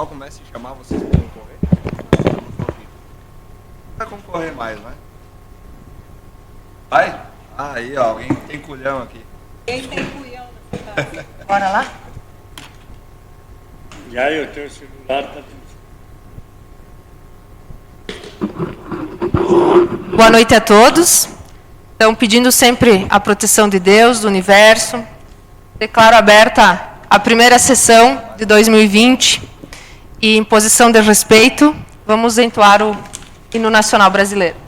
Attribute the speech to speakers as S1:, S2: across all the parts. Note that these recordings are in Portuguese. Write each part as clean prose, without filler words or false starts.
S1: pessoal comece a chamar vocês para concorrer. Vai concorrer mais, vai? Vai? Ah, aí, ó, alguém tem culhão aqui.
S2: Quem tem culhão nessa casa?
S3: Bora lá?
S4: E aí, o teu celular está tudo.
S3: Boa noite a todos. Então, pedindo sempre a proteção de Deus, do universo. Declaro aberta a primeira sessão de 2020 e, em posição de respeito, vamos entoar o hino nacional brasileiro.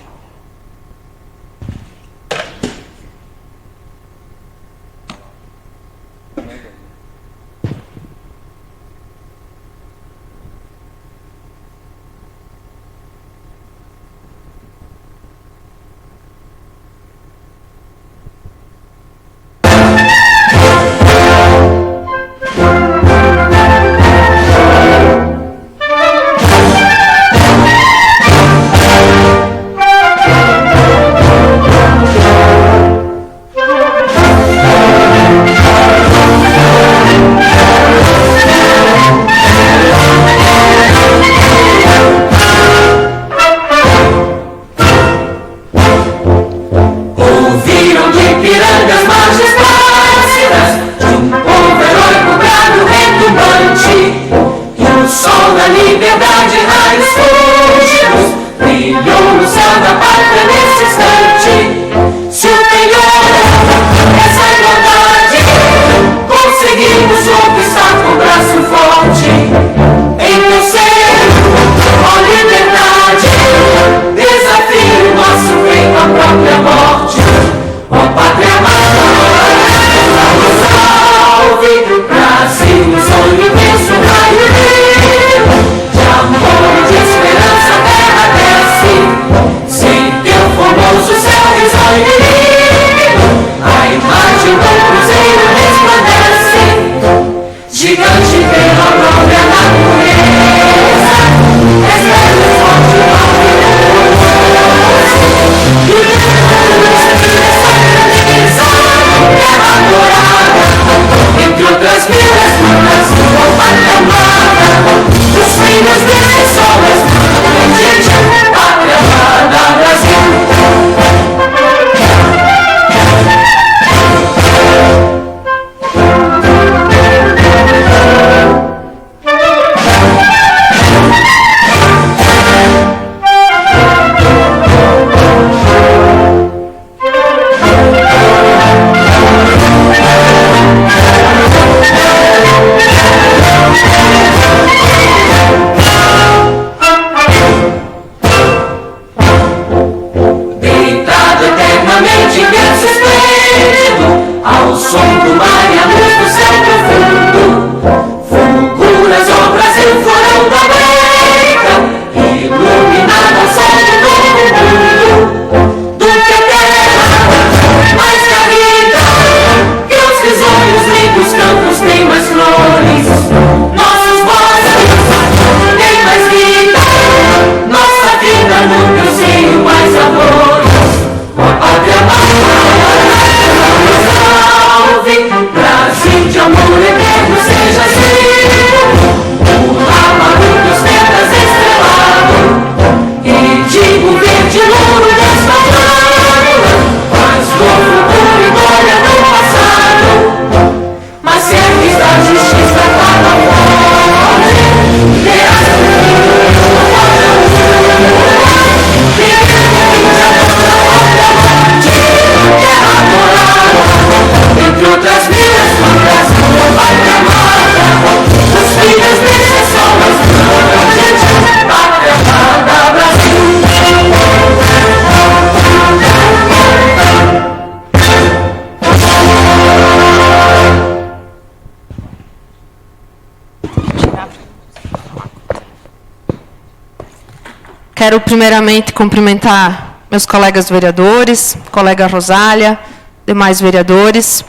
S3: Quero primeiramente cumprimentar meus colegas vereadores, colega Rosália, demais vereadores,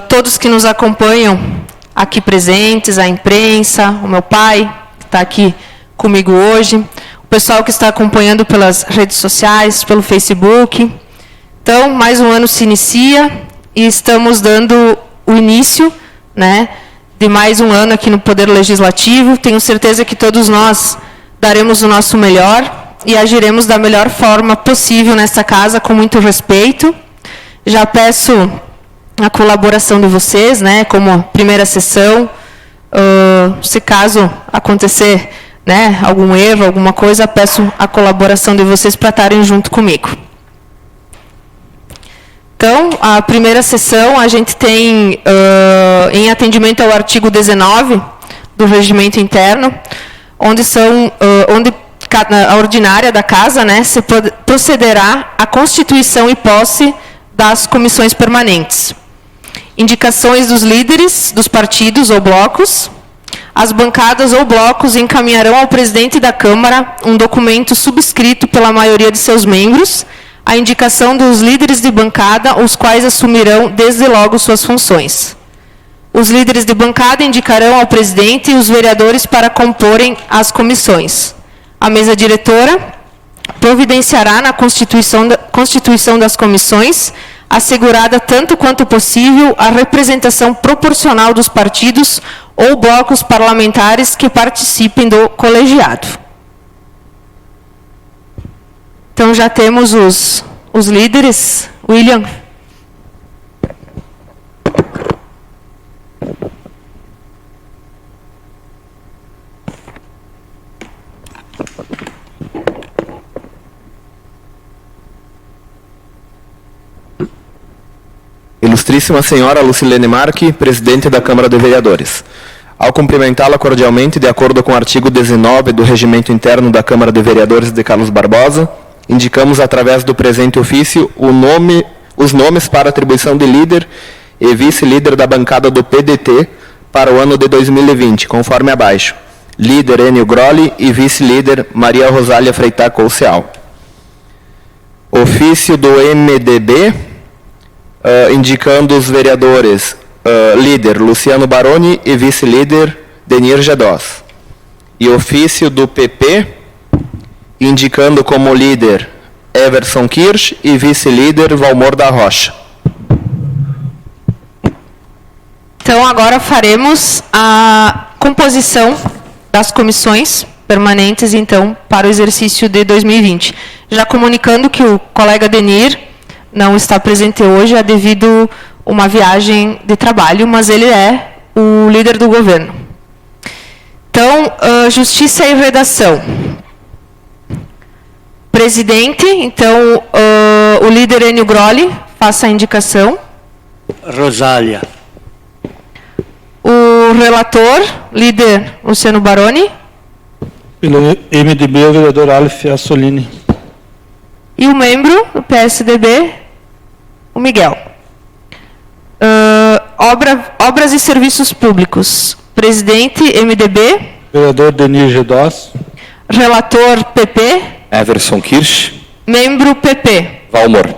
S3: todos que nos acompanham aqui presentes, a imprensa, o meu pai, que está aqui comigo hoje, o pessoal que está acompanhando pelas redes sociais, pelo Facebook. Então, mais um ano se inicia e estamos dando o início, né, de mais um ano aqui no Poder Legislativo. Tenho certeza que todos nós daremos o nosso melhor e agiremos da melhor forma possível nesta casa, com muito respeito. Já peço a colaboração de vocês, né, como primeira sessão. Se caso acontecer, né, algum erro, alguma coisa, peço a colaboração de vocês para estarem junto comigo. Então, a primeira sessão a gente tem, em atendimento ao artigo 19 do Regimento Interno, onde a ordinária da Casa, né, se procederá à constituição e posse das comissões permanentes. Indicações dos líderes dos partidos ou blocos. As bancadas ou blocos encaminharão ao presidente da Câmara um documento subscrito pela maioria de seus membros, a indicação dos líderes de bancada, os quais assumirão desde logo suas funções. Os líderes de bancada indicarão ao presidente e os vereadores para comporem as comissões. A mesa diretora providenciará na constituição das comissões, assegurada tanto quanto possível a representação proporcional dos partidos ou blocos parlamentares que participem do colegiado. Então, já temos os líderes. William.
S5: Ilustríssima Senhora Lucilene Marque, Presidente da Câmara de Vereadores. Ao cumprimentá-la cordialmente, de acordo com o artigo 19 do Regimento Interno da Câmara de Vereadores de Carlos Barbosa, indicamos, através do presente ofício, os nomes para atribuição de líder e vice-líder da bancada do PDT para o ano de 2020, conforme abaixo. Líder Enio Grolli e vice-líder Maria Rosália Freitag Colceal. Ofício do MDB, indicando os vereadores líder Luciano Baroni e vice-líder Denir Gedós. E ofício do PP, indicando como líder Everson Kirsch e vice-líder Valmor da Rocha.
S3: Então, agora faremos a composição das comissões permanentes, então, para o exercício de 2020. Já comunicando que o colega Denir não está presente hoje, é devido a uma viagem de trabalho, mas ele é o líder do governo. Então, Justiça e Redação. Presidente, então, o líder Enio Grolli, faça a indicação.
S4: Rosália.
S3: O relator, líder Luciano Baroni.
S6: Pelo MDB, o vereador Aleph Assolini.
S3: E o membro do PSDB, o Miguel. Obras e Serviços Públicos. Presidente, MDB.
S6: Vereador Denir Gedós.
S3: Relator, PP.
S5: Everson Kirsch.
S3: Membro, PP.
S5: Valmor.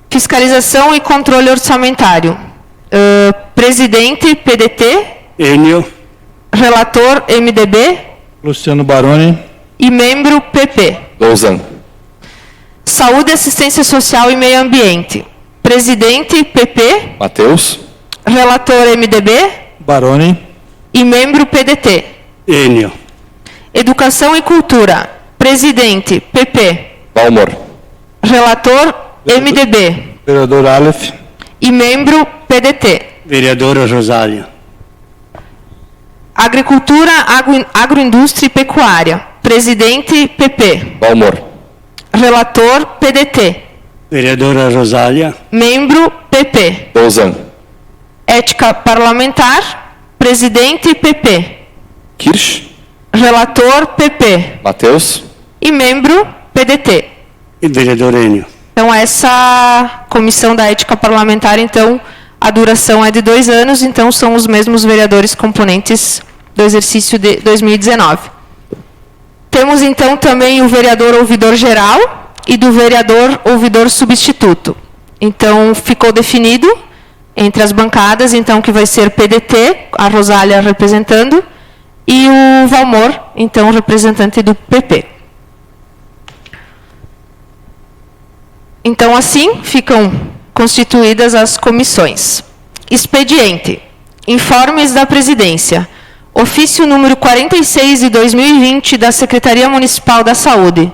S3: Fiscalização e Controle Orçamentário. Presidente, PDT.
S4: Enio.
S3: Relator, MDB.
S6: Luciano Baroni.
S3: E membro, PP.
S5: Lousã.
S3: Saúde, Assistência Social e Meio Ambiente. Presidente, PP.
S5: Mateus.
S3: Relator, MDB.
S6: Baroni.
S3: E membro, PDT.
S4: Enio.
S3: Educação e Cultura. Presidente, PP.
S5: Valmor.
S3: Relator, MDB.
S6: Vereador Aleph.
S3: E membro, PDT.
S4: Vereadora Rosália.
S3: Agricultura, Agroindústria e Pecuária. Presidente, PP.
S5: Valmor.
S3: Relator, PDT.
S4: Vereadora Rosália.
S3: Membro, PP.
S5: Lousã.
S3: Ética Parlamentar. Presidente, PP.
S5: Kirsch.
S3: Relator, PP.
S5: Mateus.
S3: E membro, PDT.
S4: E vereador Enio.
S3: Então, essa comissão da ética parlamentar, então, a duração é de 2 anos, então são os mesmos vereadores componentes do exercício de 2019. Temos, então, também o vereador ouvidor geral e do vereador ouvidor substituto. Então, ficou definido entre as bancadas, então, que vai ser PDT, a Rosália representando, e o Valmor, então, representante do PP. Então, assim, ficam constituídas as comissões. Expediente. Informes da Presidência. Ofício número 46 de 2020 da Secretaria Municipal da Saúde.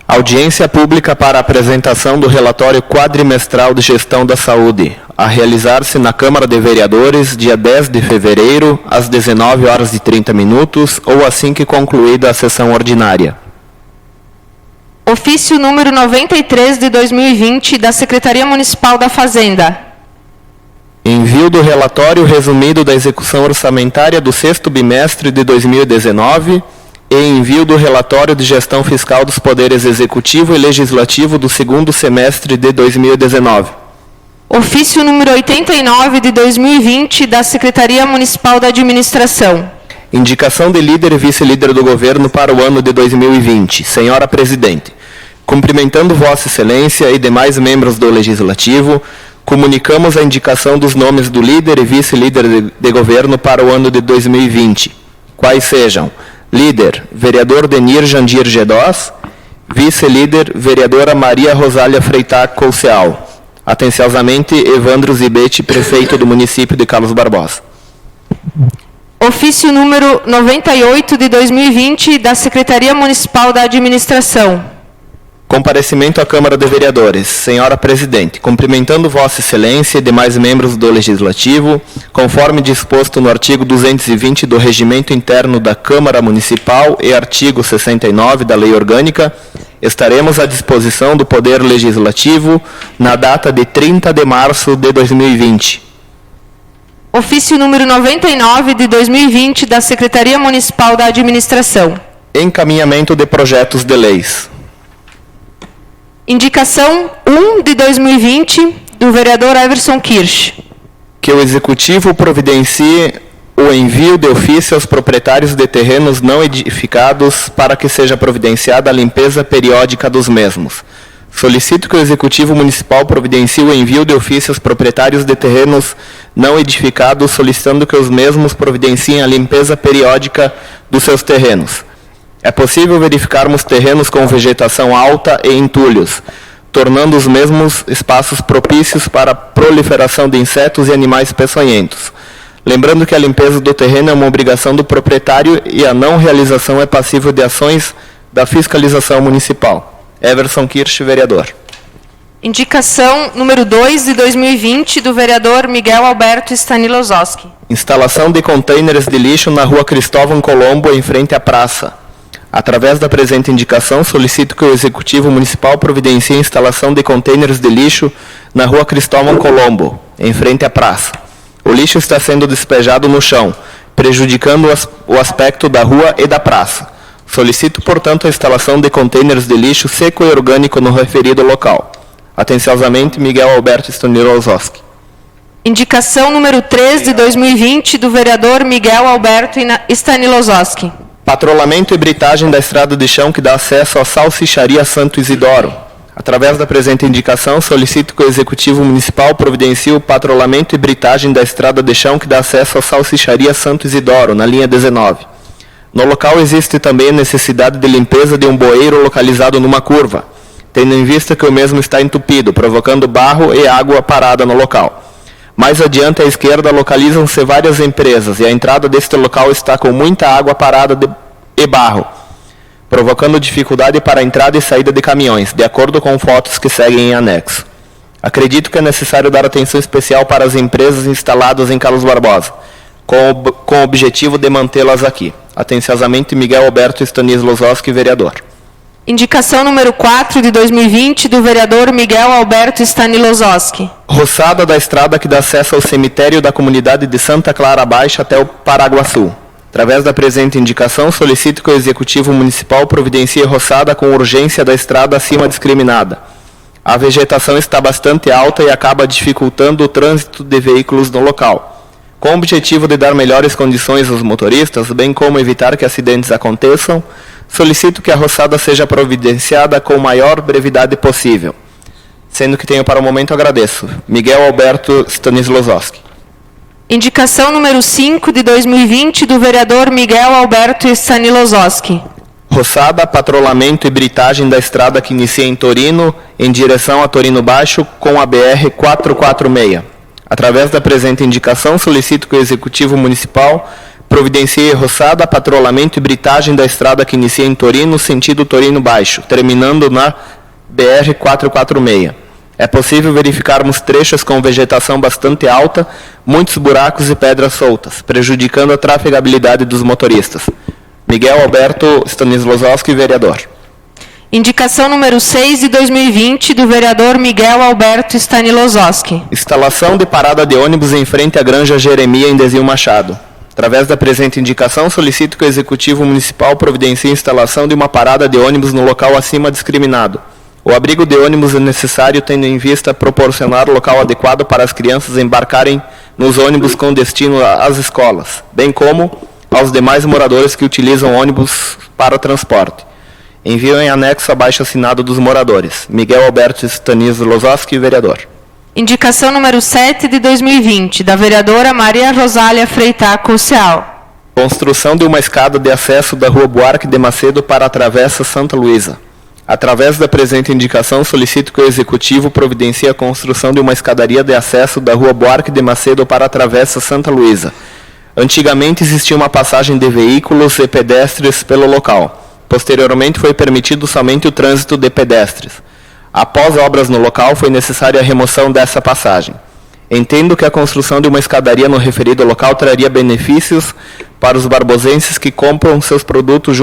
S5: Audiência pública para apresentação do relatório quadrimestral de gestão da saúde, a realizar-se na Câmara de Vereadores, dia 10 de fevereiro, às 19h30, ou assim que concluída a sessão ordinária.
S3: Ofício número 93 de 2020 da Secretaria Municipal da Fazenda.
S5: Envio do relatório resumido da execução orçamentária do 6º bimestre de 2019 e envio do relatório de gestão fiscal dos poderes executivo e legislativo do 2º semestre de 2019.
S3: Ofício número 89 de 2020 da Secretaria Municipal da Administração.
S5: Indicação de líder e vice-líder do governo para o ano de 2020. Senhora Presidente, cumprimentando Vossa Excelência e demais membros do Legislativo, comunicamos a indicação dos nomes do líder e vice-líder de governo para o ano de 2020, quais sejam: líder, vereador Denir Jandir Gedós; vice-líder, vereadora Maria Rosália Freitag Couceal. Atenciosamente, Evandro Zibete, prefeito do município de Carlos Barbosa.
S3: Ofício número 98 de 2020 da Secretaria Municipal da Administração.
S5: Comparecimento à Câmara de Vereadores. Senhora Presidente, cumprimentando Vossa Excelência e demais membros do Legislativo, conforme disposto no artigo 220 do Regimento Interno da Câmara Municipal e artigo 69 da Lei Orgânica, estaremos à disposição do Poder Legislativo na data de 30 de março de 2020.
S3: Ofício número 99 de 2020 da Secretaria Municipal da Administração.
S5: Encaminhamento de projetos de leis.
S3: Indicação 1 de 2020 do vereador Everson Kirsch.
S5: Que o Executivo providencie o envio de ofício aos proprietários de terrenos não edificados para que seja providenciada a limpeza periódica dos mesmos. Solicito que o Executivo Municipal providencie o envio de ofício aos proprietários de terrenos não edificados, solicitando que os mesmos providenciem a limpeza periódica dos seus terrenos. É possível verificarmos terrenos com vegetação alta e entulhos, tornando os mesmos espaços propícios para a proliferação de insetos e animais peçonhentos. Lembrando que a limpeza do terreno é uma obrigação do proprietário e a não realização é passível de ações da fiscalização municipal. Everson Kirsch, vereador.
S3: Indicação número 2 de 2020 do vereador Miguel Alberto Stanilososki.
S5: Instalação de contêineres de lixo na rua Cristóvão Colombo, em frente à praça. Através da presente indicação, solicito que o Executivo Municipal providencie a instalação de contêineres de lixo na rua Cristóvão Colombo, em frente à praça. O lixo está sendo despejado no chão, prejudicando o aspecto da rua e da praça. Solicito, portanto, a instalação de contêineres de lixo seco e orgânico no referido local. Atenciosamente, Miguel Alberto Stanilososki.
S3: Indicação número 3 de 2020 do vereador Miguel Alberto Stanilososki.
S5: Patrulhamento e britagem da estrada de chão que dá acesso à Salsicharia Santo Isidoro. Através da presente indicação, solicito que o Executivo Municipal providencie o patrulhamento e britagem da estrada de chão que dá acesso à Salsicharia Santo Isidoro, na linha 19. No local existe também a necessidade de limpeza de um bueiro localizado numa curva, tendo em vista que o mesmo está entupido, provocando barro e água parada no local. Mais adiante, à esquerda, localizam-se várias empresas e a entrada deste local está com muita água parada e barro, provocando dificuldade para a entrada e saída de caminhões, de acordo com fotos que seguem em anexo. Acredito que é necessário dar atenção especial para as empresas instaladas em Carlos Barbosa, com o objetivo de mantê-las aqui. Atenciosamente, Miguel Alberto Stanilososki, vereador.
S3: Indicação número 4 de 2020 do vereador Miguel Alberto Stanilososki.
S5: Roçada da estrada que dá acesso ao cemitério da comunidade de Santa Clara Baixa até o Paraguaçu. Através da presente indicação, solicito que o Executivo Municipal providencie roçada com urgência da estrada acima discriminada. A vegetação está bastante alta e acaba dificultando o trânsito de veículos no local. Com o objetivo de dar melhores condições aos motoristas, bem como evitar que acidentes aconteçam, solicito que a roçada seja providenciada com maior brevidade possível. Sendo que tenho para o momento, agradeço. Miguel Alberto Stanilososki.
S3: Indicação número 5 de 2020 do vereador Miguel Alberto Stanilososki.
S5: Roçada, patrulhamento e britagem da estrada que inicia em Torino, em direção a Torino Baixo, com a BR-446. Através da presente indicação, solicito que o Executivo Municipal providencie roçada, patrulhamento e britagem da estrada que inicia em Torino, sentido Torino Baixo, terminando na BR-446. É possível verificarmos trechos com vegetação bastante alta, muitos buracos e pedras soltas, prejudicando a trafegabilidade dos motoristas. Miguel Alberto Stanislawski, vereador.
S3: Indicação número 6 de 2020, do vereador Miguel Alberto Stanislawski.
S5: Instalação de parada de ônibus em frente à Granja Jeremia, em Desil Machado. Através da presente indicação, solicito que o Executivo Municipal providencie a instalação de uma parada de ônibus no local acima discriminado. O abrigo de ônibus é necessário, tendo em vista proporcionar o local adequado para as crianças embarcarem nos ônibus com destino às escolas, bem como aos demais moradores que utilizam ônibus para transporte. Envio em anexo abaixo assinado dos moradores. Miguel Alberto Stanislawski, vereador.
S3: Indicação número 7 de 2020, da vereadora Maria Rosália Freitas Cossial.
S5: Construção de uma escada de acesso da Rua Buarque de Macedo para a Travessa Santa Luísa. Através da presente indicação, solicito que o Executivo providencie a construção de uma escadaria de acesso da Rua Buarque de Macedo para a Travessa Santa Luísa. Antigamente existia uma passagem de veículos e pedestres pelo local. Posteriormente foi permitido somente o trânsito de pedestres. Após obras no local, foi necessária a remoção dessa passagem. Entendo que a construção de uma escadaria no referido local traria benefícios para os barbosenses que compram seus produtos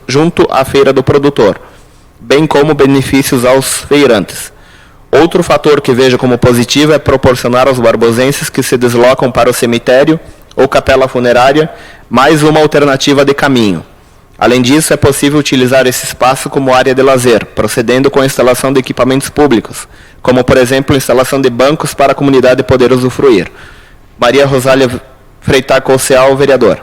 S5: junto à feira do produtor, bem como benefícios aos feirantes. Outro fator que vejo como positivo é proporcionar aos barbosenses que se deslocam para o cemitério ou capela funerária mais uma alternativa de caminho. Além disso, é possível utilizar esse espaço como área de lazer, procedendo com a instalação de equipamentos públicos, como, por exemplo, a instalação de bancos para a comunidade poder usufruir. Maria Rosália Freitas Cossial, vereador.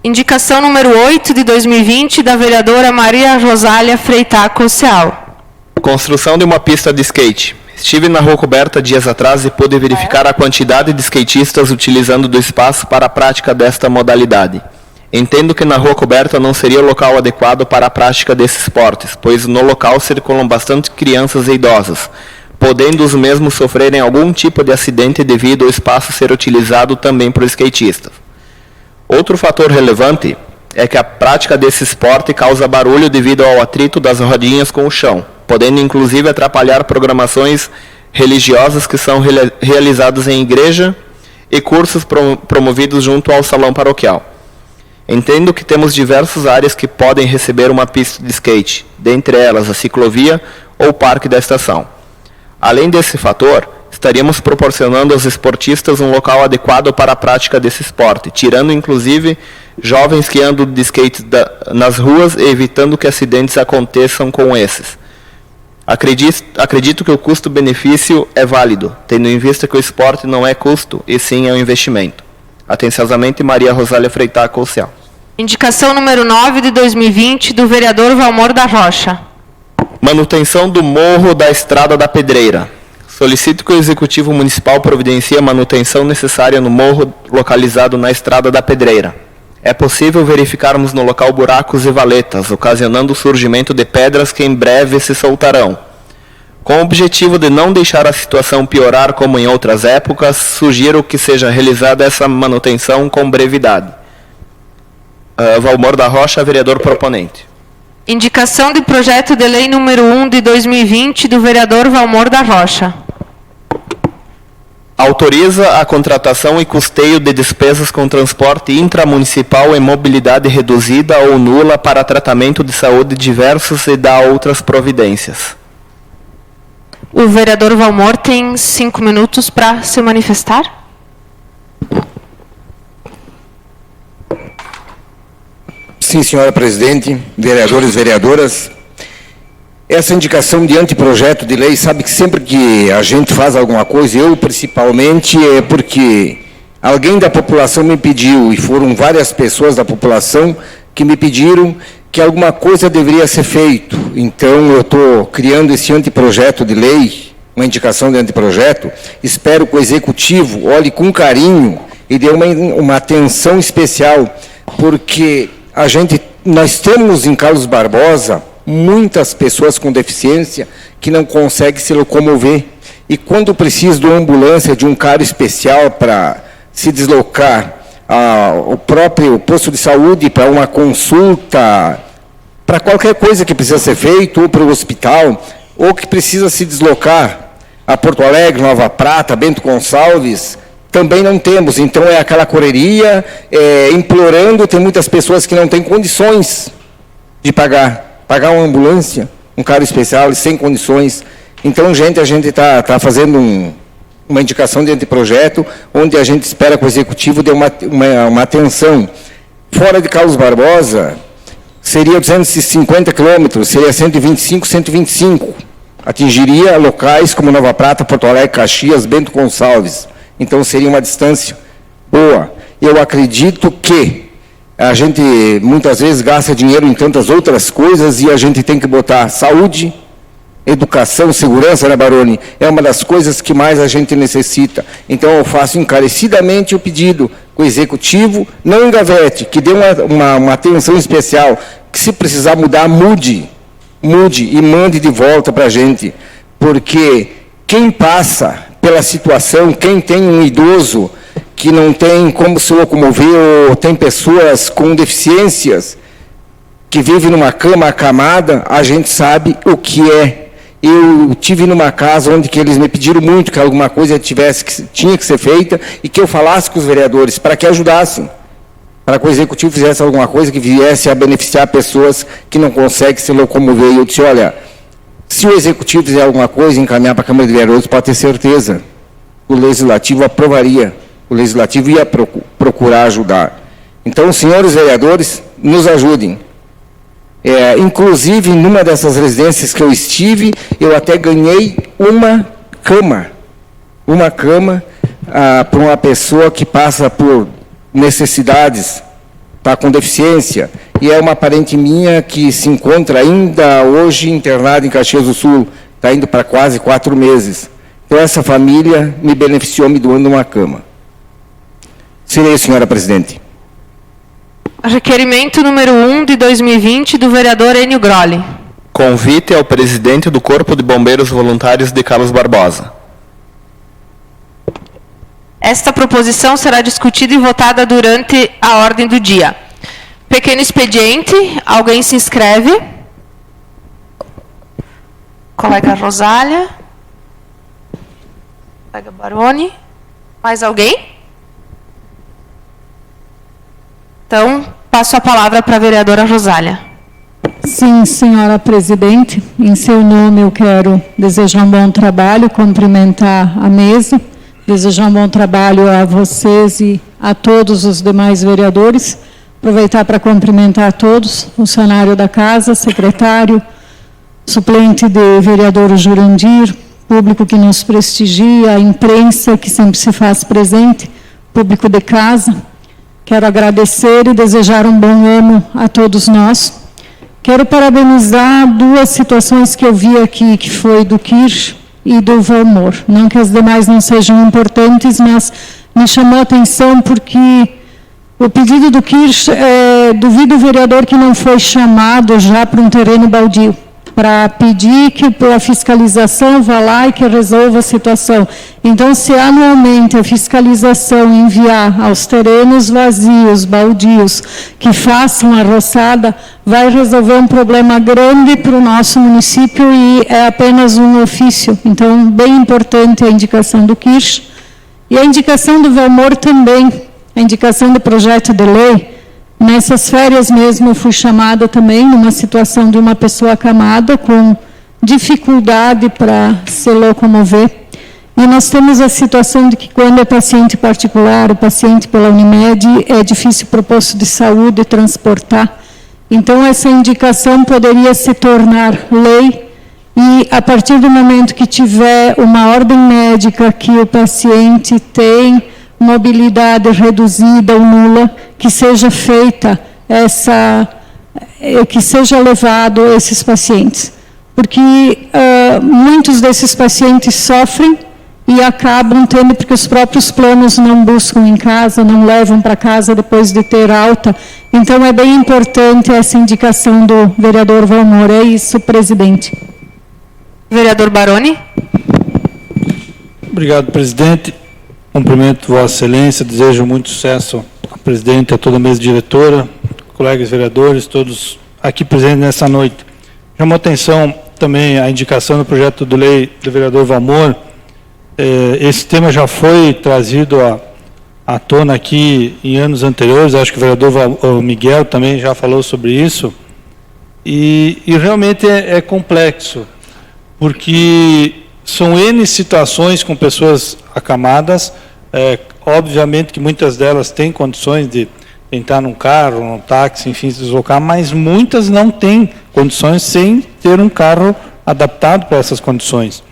S3: Indicação número 8 de 2020, da vereadora Maria Rosália Freitas Cossial.
S5: Construção de uma pista de skate. Estive na Rua Coberta dias atrás e pude verificar a quantidade de skatistas utilizando do espaço para a prática desta modalidade. Entendo que na Rua Coberta não seria o local adequado para a prática desses esportes, pois no local circulam bastante crianças e idosos, podendo os mesmos sofrerem algum tipo de acidente devido ao espaço ser utilizado também por skatistas. Outro fator relevante é que a prática desse esporte causa barulho devido ao atrito das rodinhas com o chão, podendo inclusive atrapalhar programações religiosas que são realizadas em igreja e cursos promovidos junto ao salão paroquial. Entendo que temos diversas áreas que podem receber uma pista de skate, dentre elas a ciclovia ou o parque da estação. Além desse fator, estaríamos proporcionando aos esportistas um local adequado para a prática desse esporte, tirando inclusive jovens que andam de skate nas ruas e evitando que acidentes aconteçam com esses. Acredito que o custo-benefício é válido, tendo em vista que o esporte não é custo, e sim é um investimento. Atenciosamente, Maria Rosália Freitas Cossial.
S3: Indicação número 9 de 2020, do vereador Valmor da Rocha.
S5: Manutenção do morro da Estrada da Pedreira. Solicito que o Executivo Municipal providencie a manutenção necessária no morro localizado na Estrada da Pedreira. É possível verificarmos no local buracos e valetas, ocasionando o surgimento de pedras que em breve se soltarão. Com o objetivo de não deixar a situação piorar como em outras épocas, sugiro que seja realizada essa manutenção com brevidade. Valmor da Rocha, vereador proponente.
S3: Indicação de projeto de lei número 1 de 2020, do vereador Valmor da Rocha.
S5: Autoriza a contratação e custeio de despesas com transporte intramunicipal e mobilidade reduzida ou nula para tratamento de saúde diversos e dá outras providências.
S3: O vereador Valmor tem 5 minutos para se manifestar.
S7: Sim, senhora presidente, vereadores e vereadoras. Essa indicação de anteprojeto de lei, sabe que sempre que a gente faz alguma coisa, eu principalmente, é porque alguém da população me pediu, e foram várias pessoas da população que me pediram que alguma coisa deveria ser feito. Então, eu estou criando esse anteprojeto de lei, uma indicação de anteprojeto. Espero que o Executivo olhe com carinho e dê uma atenção especial, porque nós temos em Carlos Barbosa muitas pessoas com deficiência que não conseguem se locomover. e quando precisa de uma ambulância, de um carro especial para se deslocar ao próprio posto de saúde, para uma consulta, para qualquer coisa que precisa ser feito, ou para o hospital, ou que precisa se deslocar a Porto Alegre, Nova Prata, Bento Gonçalves, também não temos. Então é aquela correria, implorando, tem muitas pessoas que não têm condições de pagar uma ambulância, um carro especial, sem condições. Então, gente, a gente está fazendo uma indicação de anteprojeto, onde a gente espera que o Executivo dê uma atenção. Fora de Carlos Barbosa, seria 250 quilômetros, seria 125, 125. Atingiria locais como Nova Prata, Porto Alegre, Caxias, Bento Gonçalves. Então, seria uma distância boa. Eu acredito que a gente, muitas vezes, gasta dinheiro em tantas outras coisas e a gente tem que botar saúde, educação, segurança, né, Baroni? É uma das coisas que mais a gente necessita. Então, eu faço encarecidamente o pedido que o Executivo não engavete, que dê uma atenção especial, que se precisar mudar, mude e mande de volta para a gente. Porque quem passa pela situação, quem tem um idoso que não tem como se locomover, ou tem pessoas com deficiências, que vivem numa cama acamada, a gente sabe o que é. Eu tive numa casa onde que eles me pediram muito que alguma coisa tinha que ser feita e que eu falasse com os vereadores para que ajudassem, para que o Executivo fizesse alguma coisa que viesse a beneficiar pessoas que não conseguem se locomover. E eu disse, olha, se o Executivo fizer alguma coisa, encaminhar para a Câmara de Vereadores, pode ter certeza, o Legislativo aprovaria, o Legislativo ia procurar ajudar. Então, senhores vereadores, nos ajudem. Inclusive, numa dessas residências que eu estive, eu até ganhei uma cama para uma pessoa que passa por necessidades, está com deficiência, e é uma parente minha que se encontra ainda hoje internada em Caxias do Sul, está indo para quase 4 meses. Então, essa família me beneficiou me doando uma cama. Seria isso, senhora presidente.
S3: Requerimento número 1 de 2020, do vereador Enio Grolli.
S5: Convite ao presidente do Corpo de Bombeiros Voluntários de Carlos Barbosa.
S3: Esta proposição será discutida e votada durante a ordem do dia. Pequeno expediente, alguém se inscreve? Colega Rosália. Colega Baroni. Mais alguém? Então, passo a palavra para a vereadora Rosália.
S2: Sim, senhora presidente, em seu nome eu quero desejar um bom trabalho, cumprimentar a mesa, desejar um bom trabalho a vocês e a todos os demais vereadores, aproveitar para cumprimentar a todos, funcionário da casa, secretário, suplente de vereador Jurandir, público que nos prestigia, a imprensa que sempre se faz presente, público de casa. Quero agradecer e desejar um bom ano a todos nós. Quero parabenizar 2 situações que eu vi aqui, que foi do Kirsch e do Valmor. Não que as demais não sejam importantes, mas me chamou a atenção porque o pedido do Kirsch, duvido o vereador que não foi chamado já para um terreno baldio, para pedir que a fiscalização vá lá e que resolva a situação. Então, se anualmente a fiscalização enviar aos terrenos vazios, baldios, que façam a roçada, vai resolver um problema grande para o nosso município e é apenas um ofício. Então, bem importante a indicação do Kirsch. E a indicação do Valmor também, a indicação do projeto de lei. Nessas férias mesmo, eu fui chamada também numa situação de uma pessoa acamada com dificuldade para se locomover. E nós temos a situação de que quando é paciente particular, o paciente pela Unimed, é difícil para o posto de saúde transportar. Então, essa indicação poderia se tornar lei e, a partir do momento que tiver uma ordem médica que o paciente tem mobilidade reduzida ou nula, que seja feita que seja levado esses pacientes. Porque muitos desses pacientes sofrem e acabam tendo, porque os próprios planos não buscam em casa, não levam para casa depois de ter alta. Então, é bem importante essa indicação do vereador Valmor. É isso, presidente.
S3: Vereador Baroni.
S6: Obrigado, presidente. Cumprimento Vossa Excelência, desejo muito sucesso ao presidente, a toda a mesa diretora, colegas vereadores, todos aqui presentes nessa noite. Chamou atenção também a indicação do projeto de lei do vereador Valmor. Esse tema já foi trazido à tona aqui em anos anteriores, acho que o vereador Miguel também já falou sobre isso, e realmente é complexo, porque são N situações com pessoas acamadas, obviamente que muitas delas têm condições de entrar num carro, num táxi, enfim, se deslocar, mas muitas não têm condições sem ter um carro adaptado para essas condições.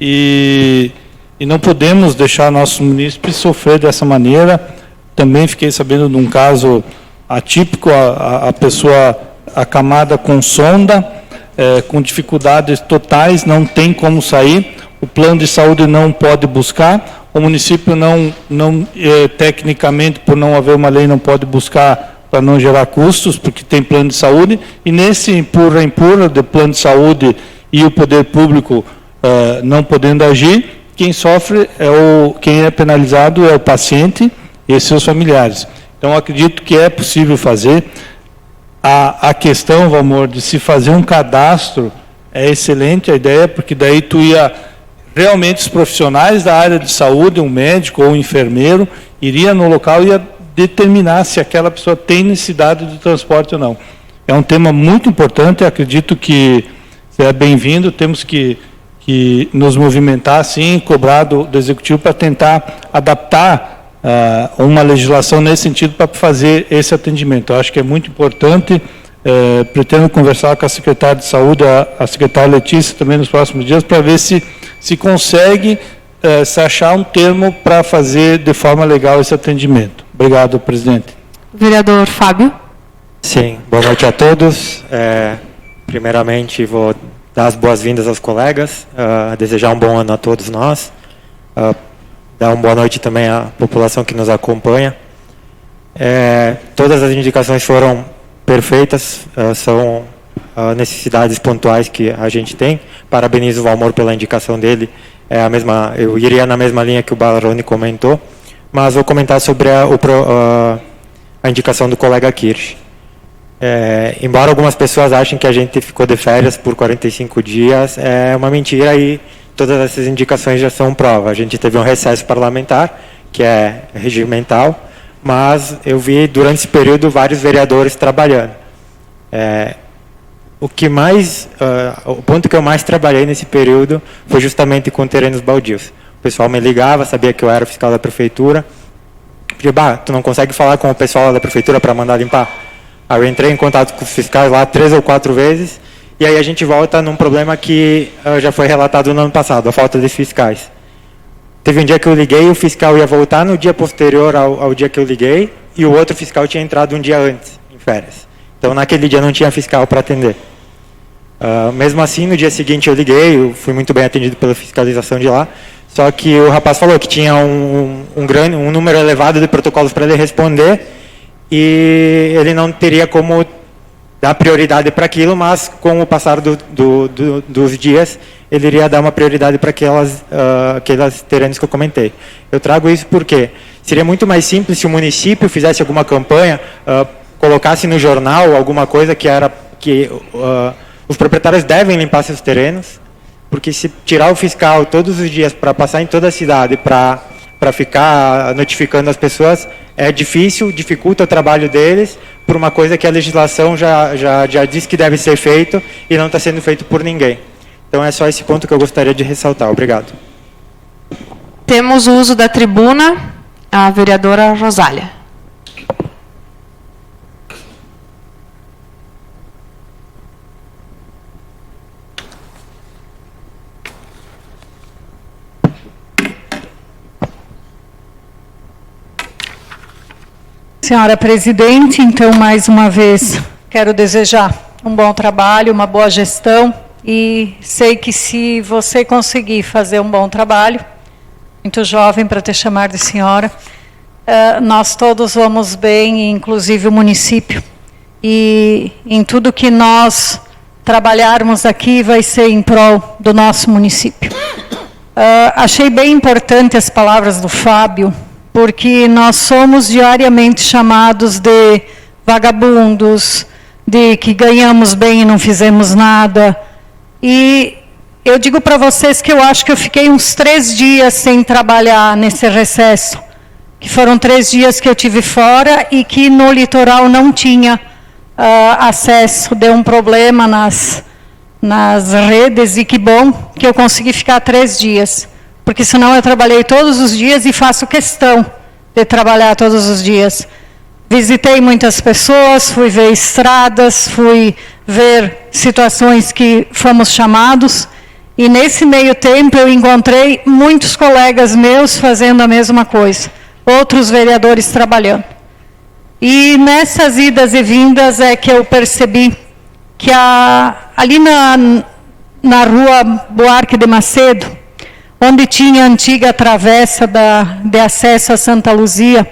S6: E não podemos deixar nossos munícipes sofrer dessa maneira. Também fiquei sabendo de um caso atípico, a pessoa acamada com sonda, com dificuldades totais, não tem como sair, o plano de saúde não pode buscar, o município tecnicamente, por não haver uma lei, não pode buscar para não gerar custos, porque tem plano de saúde, e nesse empurra do plano de saúde e o poder público não podendo agir, quem sofre, quem é penalizado é o paciente e seus familiares. Então, acredito que é possível fazer. A questão, Valmor, de se fazer um cadastro é excelente a ideia, porque daí tu ia, realmente os profissionais da área de saúde, um médico ou um enfermeiro, iria no local e ia determinar se aquela pessoa tem necessidade de transporte ou não. É um tema muito importante, acredito que é bem-vindo, temos que nos movimentar, sim, cobrar do Executivo para tentar adaptar uma legislação nesse sentido para fazer esse atendimento. Eu acho que é muito importante, pretendo conversar com a secretária de Saúde, a secretária Letícia, também nos próximos dias, para ver se consegue se achar um termo para fazer de forma legal esse atendimento. Obrigado, presidente.
S3: Vereador Fábio.
S8: Sim, boa noite a todos. Primeiramente, vou dar as boas-vindas aos colegas, desejar um bom ano a todos nós, dar uma boa noite também à população que nos acompanha. Todas as indicações foram perfeitas, são necessidades pontuais que a gente tem. Parabenizo o Valmor pela indicação dele, eu iria na mesma linha que o Baroni comentou, mas vou comentar sobre a indicação do colega Kirsch. Embora algumas pessoas achem que a gente ficou de férias por 45 dias, é uma mentira e todas essas indicações já são prova. A gente teve um recesso parlamentar, que é regimental, mas eu vi durante esse período vários vereadores trabalhando. O ponto que eu mais trabalhei nesse período foi justamente com terrenos baldios. O pessoal me ligava, sabia que eu era fiscal da prefeitura, pedia, tu não consegue falar com o pessoal da prefeitura para mandar limpar? Aí eu entrei em contato com os fiscais lá 3 ou 4 vezes, e aí a gente volta num problema que já foi relatado no ano passado, a falta de fiscais. Teve um dia que eu liguei, o fiscal ia voltar no dia posterior ao dia que eu liguei, e o outro fiscal tinha entrado um dia antes, em férias. Então, naquele dia não tinha fiscal para atender. Mesmo assim, no dia seguinte eu liguei, eu fui muito bem atendido pela fiscalização de lá, só que o rapaz falou que tinha um número elevado de protocolos para ele responder, e ele não teria como dar prioridade para aquilo, mas com o passar dos dias, ele iria dar uma prioridade para aquelas terrenos que eu comentei. Eu trago isso porque seria muito mais simples se o município fizesse alguma campanha, colocasse no jornal alguma coisa que os proprietários devem limpar seus terrenos, porque se tirar o fiscal todos os dias para passar em toda a cidade, para ficar notificando as pessoas, é difícil, dificulta o trabalho deles, por uma coisa que a legislação já diz que deve ser feito e não está sendo feito por ninguém. Então é só esse ponto que eu gostaria de ressaltar. Obrigado.
S3: Temos o uso da tribuna, a vereadora Rosália.
S2: Senhora presidente, então, mais uma vez, quero desejar um bom trabalho, uma boa gestão, e sei que se você conseguir fazer um bom trabalho, muito jovem para te chamar de senhora, nós todos vamos bem, inclusive o município, e em tudo que nós trabalharmos aqui vai ser em prol do nosso município. Achei bem importante as palavras do Fábio, porque nós somos diariamente chamados de vagabundos, de que ganhamos bem e não fizemos nada. E eu digo para vocês que eu acho que eu fiquei uns 3 dias sem trabalhar nesse recesso, que foram 3 dias que eu tive fora e que no litoral não tinha acesso, deu um problema nas redes, e que bom que eu consegui ficar 3 dias, porque senão eu trabalhei todos os dias e faço questão de trabalhar todos os dias. Visitei muitas pessoas, fui ver estradas, fui ver situações que fomos chamados, e nesse meio tempo eu encontrei muitos colegas meus fazendo a mesma coisa, outros vereadores trabalhando. E nessas idas e vindas é que eu percebi que ali na rua Buarque de Macedo, onde tinha a antiga travessa de acesso a Santa Luzia,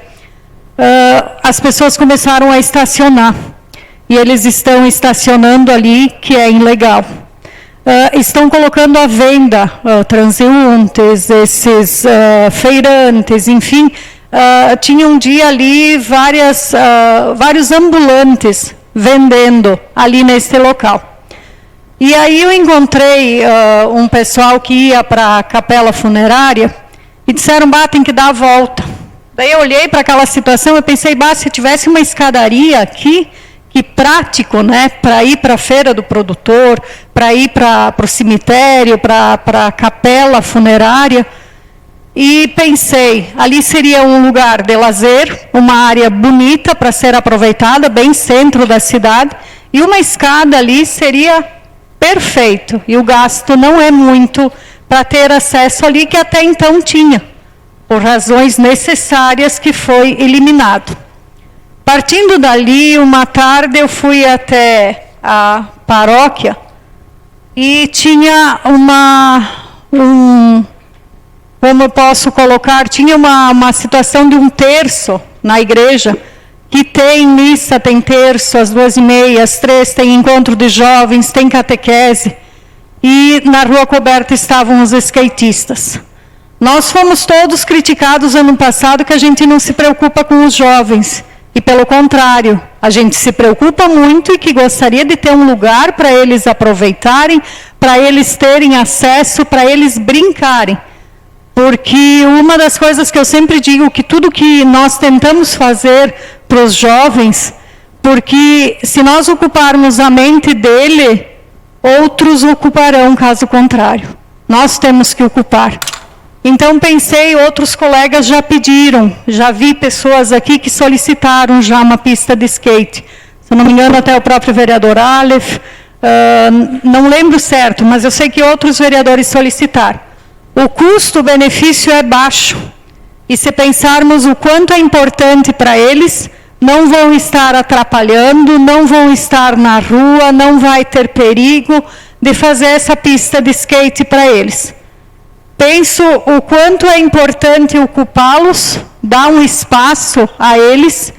S2: as pessoas começaram a estacionar. E eles estão estacionando ali, que é ilegal. Estão colocando à venda transeuntes, esses feirantes, enfim. Tinha um dia ali vários ambulantes vendendo ali nesse local. E aí eu encontrei um pessoal que ia para a capela funerária e disseram, tem que dar a volta. Daí eu olhei para aquela situação e pensei, se tivesse uma escadaria aqui, que prático, né, para ir para a feira do produtor, para ir para o cemitério, para a capela funerária. E pensei, ali seria um lugar de lazer, uma área bonita para ser aproveitada, bem centro da cidade, e uma escada ali seria perfeito. E o gasto não é muito para ter acesso ali, que até então tinha, por razões necessárias, que foi eliminado. Partindo dali, uma tarde eu fui até a paróquia e tinha como eu posso colocar, tinha uma situação de um terço na igreja, que tem missa, tem terço, às 2h30, às 3h, tem encontro de jovens, tem catequese, e na rua coberta estavam os skatistas. Nós fomos todos criticados ano passado que a gente não se preocupa com os jovens. E pelo contrário, a gente se preocupa muito e que gostaria de ter um lugar para eles aproveitarem, para eles terem acesso, para eles brincarem. Porque uma das coisas que eu sempre digo, que tudo que nós tentamos fazer para os jovens, porque se nós ocuparmos a mente dele, outros ocuparão caso contrário. Nós temos que ocupar. Então pensei, outros colegas já pediram, já vi pessoas aqui que solicitaram já uma pista de skate. Se eu não me engano, até o próprio vereador Aleph, não lembro certo, mas eu sei que outros vereadores solicitaram. O custo-benefício é baixo. E se pensarmos o quanto é importante para eles, não vão estar atrapalhando, não vão estar na rua, não vai ter perigo de fazer essa pista de skate para eles. Penso o quanto é importante ocupá-los, dar um espaço a eles,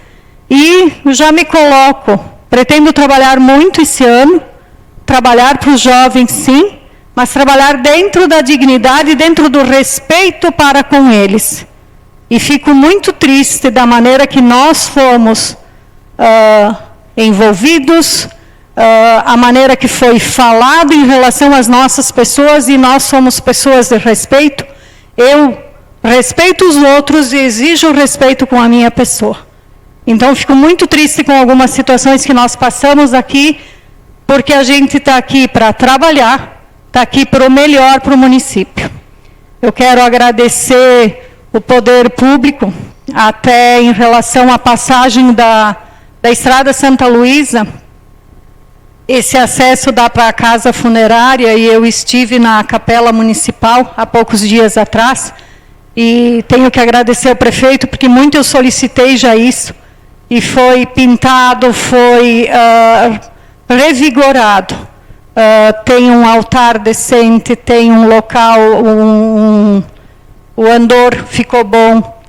S2: e já me coloco, pretendo trabalhar muito esse ano, trabalhar para os jovens sim, mas trabalhar dentro da dignidade, dentro do respeito para com eles. E fico muito triste da maneira que nós fomos envolvidos, a maneira que foi falado em relação às nossas pessoas, e nós somos pessoas de respeito. Eu respeito os outros e exijo respeito com a minha pessoa. Então, fico muito triste com algumas situações que nós passamos aqui, porque a gente está aqui para trabalhar, está aqui para o melhor para o município. Eu quero agradecer o poder público, até em relação à passagem da Estrada Santa Luísa. Esse acesso dá para a casa funerária, e eu estive na capela municipal há poucos dias atrás, e tenho que agradecer ao prefeito, porque muito eu solicitei já isso, e foi pintado, foi revigorado. Tem um altar decente, tem um local, o andor ficou bom,